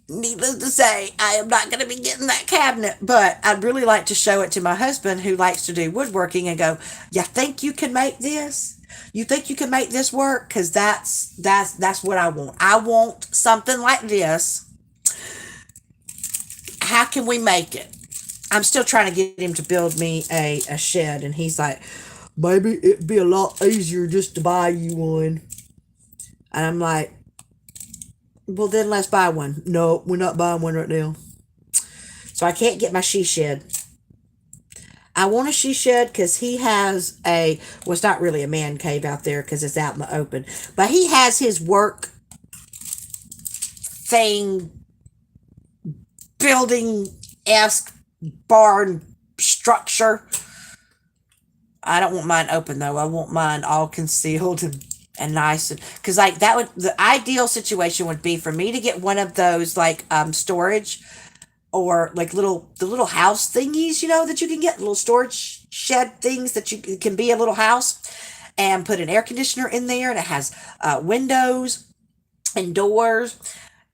needless to say, I am not going to be getting that cabinet, but I'd really like to show it to my husband who likes to do woodworking and go, "You think you can make this? You think you can make this work?" Because that's what I want. I want something like this. How can we make it? I'm still trying to get him to build me a shed, and he's like, Maybe it'd be a lot easier just to buy you one. And I'm like, well, then let's buy one. No, we're not buying one right now. So I can't get my she shed. I want a she shed because he has well, it's not really a man cave out there because it's out in the open, but he has his work thing, building-esque barn structure. I don't want mine open though. I want mine all concealed and nice, because like that would, the ideal situation would be for me to get one of those like storage, or like the little house thingies, that you can get, little storage shed things that you can be a little house, and put an air conditioner in there, and it has windows and doors,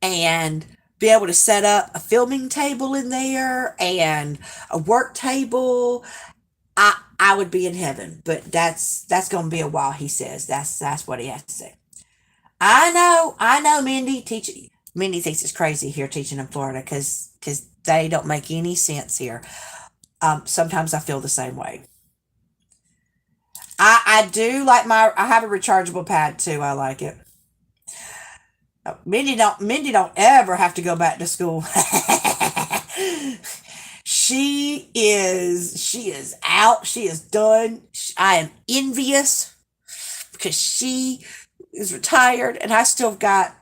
and be able to set up a filming table in there and a work table. I would be in heaven, but that's gonna be a while. He says that's what he has to say. I know. Mindy thinks it's crazy here teaching in Florida because they don't make any sense here. Sometimes I feel the same way. I do like I have a rechargeable pad too. I like it. Mindy don't ever have to go back to school. She is out. She is done. I am envious because she is retired, and I still got,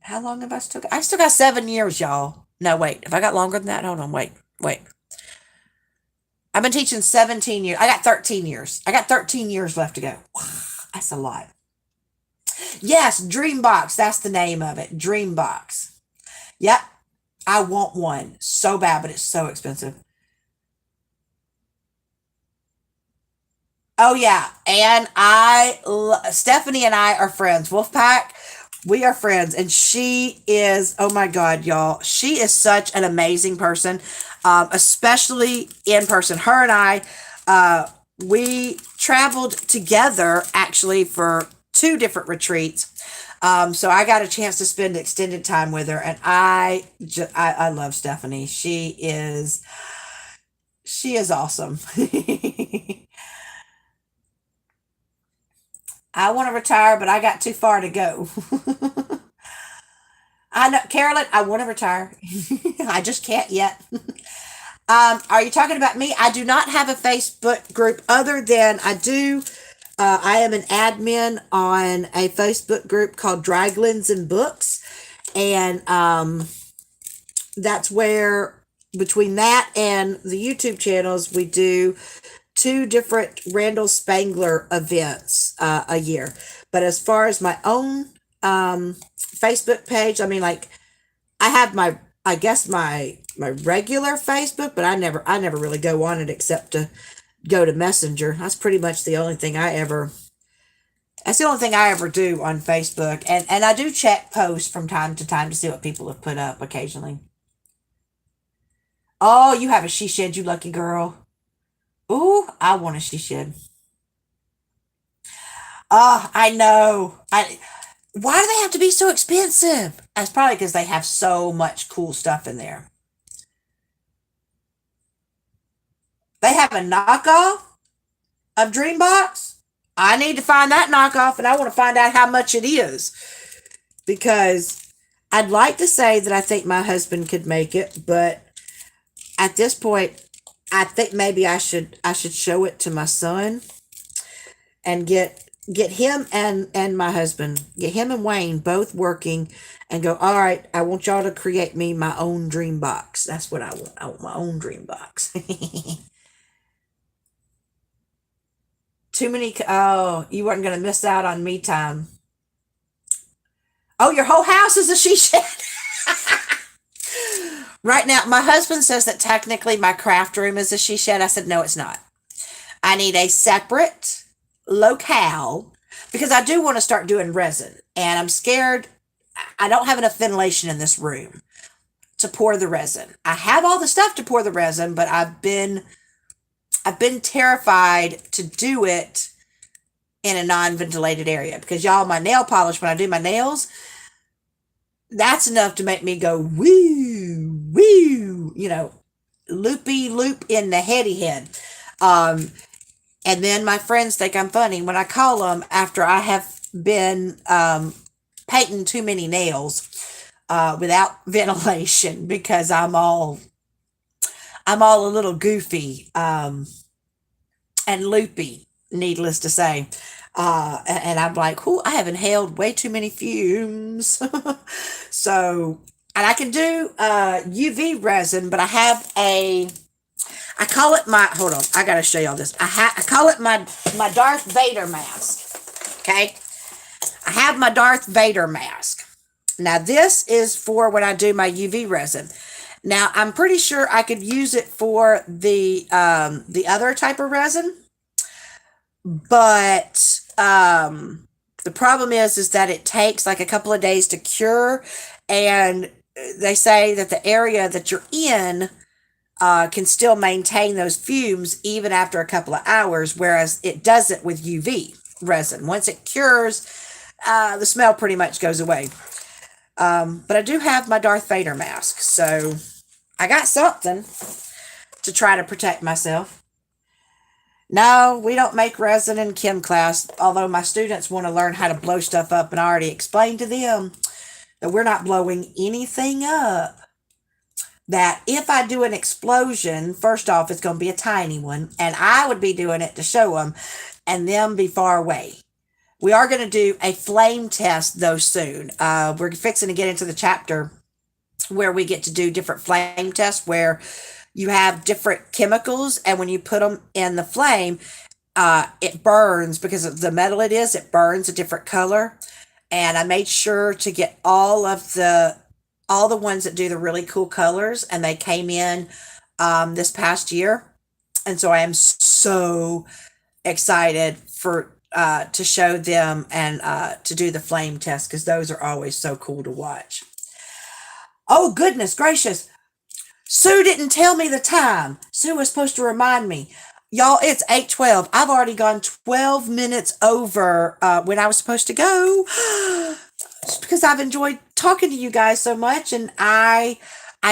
how long have I still got? I still got 7 years, y'all. No, wait. Have I got longer than that? Hold on. Wait. I've been teaching 17 years. I got 13 years. I got 13 years left to go. That's a lot. Yes, Dreambox. That's the name of it. Dreambox. Yep. I want one so bad, but it's so expensive. Oh yeah, and Stephanie and I are friends. Wolfpack, we are friends, and she is, oh my God, y'all, she is such an amazing person, especially in person. Her and I, we traveled together actually for two different retreats. So I got a chance to spend extended time with her, and I love Stephanie. She is awesome. I want to retire, but I got too far to go. I know, Carolyn, I want to retire. I just can't yet. Are you talking about me? I do not have a Facebook group other than I am an admin on a Facebook group called Draglins and Books. And that's where, between that and the YouTube channels, we do two different Randall Spangler events a year. But as far as my own Facebook page, I mean, like, I have I guess my regular Facebook, but I never really go on it except to go to Messenger. That's the only thing I ever do on Facebook. And I do check posts from time to time to see what people have put up occasionally. Oh, you have a she shed, you lucky girl. Ooh, I want a she shed. Oh, I know. Why do they have to be so expensive? That's probably because they have so much cool stuff in there. They have a knockoff of Dreambox. I need to find that knockoff, and I want to find out how much it is, because I'd like to say that I think my husband could make it, but at this point, I think maybe I should show it to my son and get him and my husband, get him and Wayne both working, and go, all right, I want y'all to create me my own dream box. That's what I want. I want my own dream box. Too many. Oh, you weren't going to miss out on me time. Oh, your whole house is a she shed. Right now, my husband says that technically my craft room is a she shed. I said, no, it's not. I need a separate locale because I do want to start doing resin, and I'm scared. I don't have enough ventilation in this room to pour the resin. I have all the stuff to pour the resin, but I've been terrified to do it in a non-ventilated area, because y'all, my nail polish, when I do my nails, that's enough to make me go woo woo, loopy loop in the heady head. Um, And then my friends think I'm funny when I call them after I have been painting too many nails without ventilation because I'm all a little goofy and loopy, needless to say. And I'm like, "Ooh, I have inhaled way too many fumes." So, and I can do UV resin, but I call it my, hold on, I gotta show y'all this. I call it my Darth Vader mask. Okay, I have my Darth Vader mask. Now this is for when I do my UV resin. Now I'm pretty sure I could use it for the other type of resin, but the problem is that it takes like a couple of days to cure, and they say that the area that you're in can still maintain those fumes even after a couple of hours, whereas it doesn't with UV resin. Once it cures, the smell pretty much goes away. But I do have my Darth Vader mask, so I got something to try to protect myself. No, we don't make resin in chem class, although my students want to learn how to blow stuff up, and I already explained to them that we're not blowing anything up. That if I do an explosion, first off, it's going to be a tiny one, and I would be doing it to show them, and them be far away. We are going to do a flame test, though, soon. We're fixing to get into the chapter where we get to do different flame tests where you have different chemicals, and when you put them in the flame, it burns because of the metal it burns a different color. And I made sure to get all the ones that do the really cool colors, and they came in this past year. And so I am so excited for to show them and to do the flame test, because those are always so cool to watch. Oh, goodness gracious. Sue didn't tell me the time. Sue was supposed to remind me. Y'all, it's 8:12. I've already gone 12 minutes over when I was supposed to go. Just because I've enjoyed talking to you guys so much, and I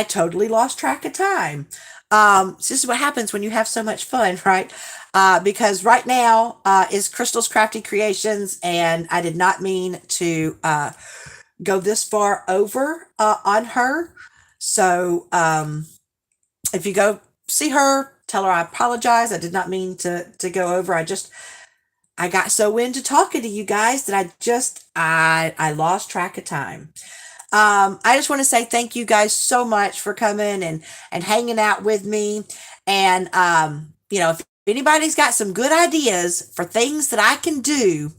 totally lost track of time. So this is what happens when you have so much fun, right? Because right now is Crystal's Crafty Creations, and I did not mean to go this far over on her. So if you go see her, tell her I apologize. I did not mean to go over. I got so into talking to you guys that I lost track of time. I just want to say thank you guys so much for coming and hanging out with me. And if anybody's got some good ideas for things that I can do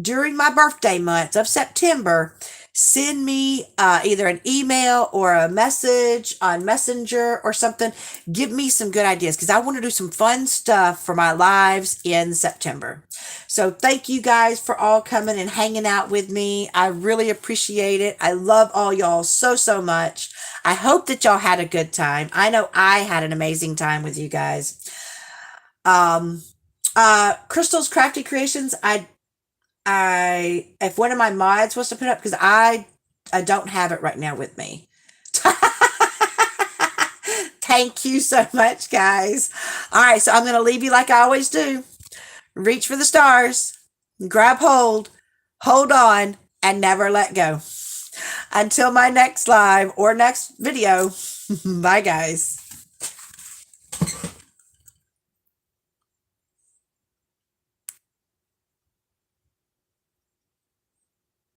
during my birthday month of September, send me either an email or a message on Messenger or something. Give me some good ideas, because I want to do some fun stuff for my lives in September. So thank you guys for all coming and hanging out with me. I really appreciate it. I love all y'all so, so much. I hope that y'all had a good time. I know I had an amazing time with you guys. Crystal's Crafty Creations, if one of my mods was to put up, because I don't have it right now with me. Thank you so much, guys. All right, so I'm going to leave you like I always do. Reach for the stars, grab hold on, and never let go. Until my next live or next video, bye, guys.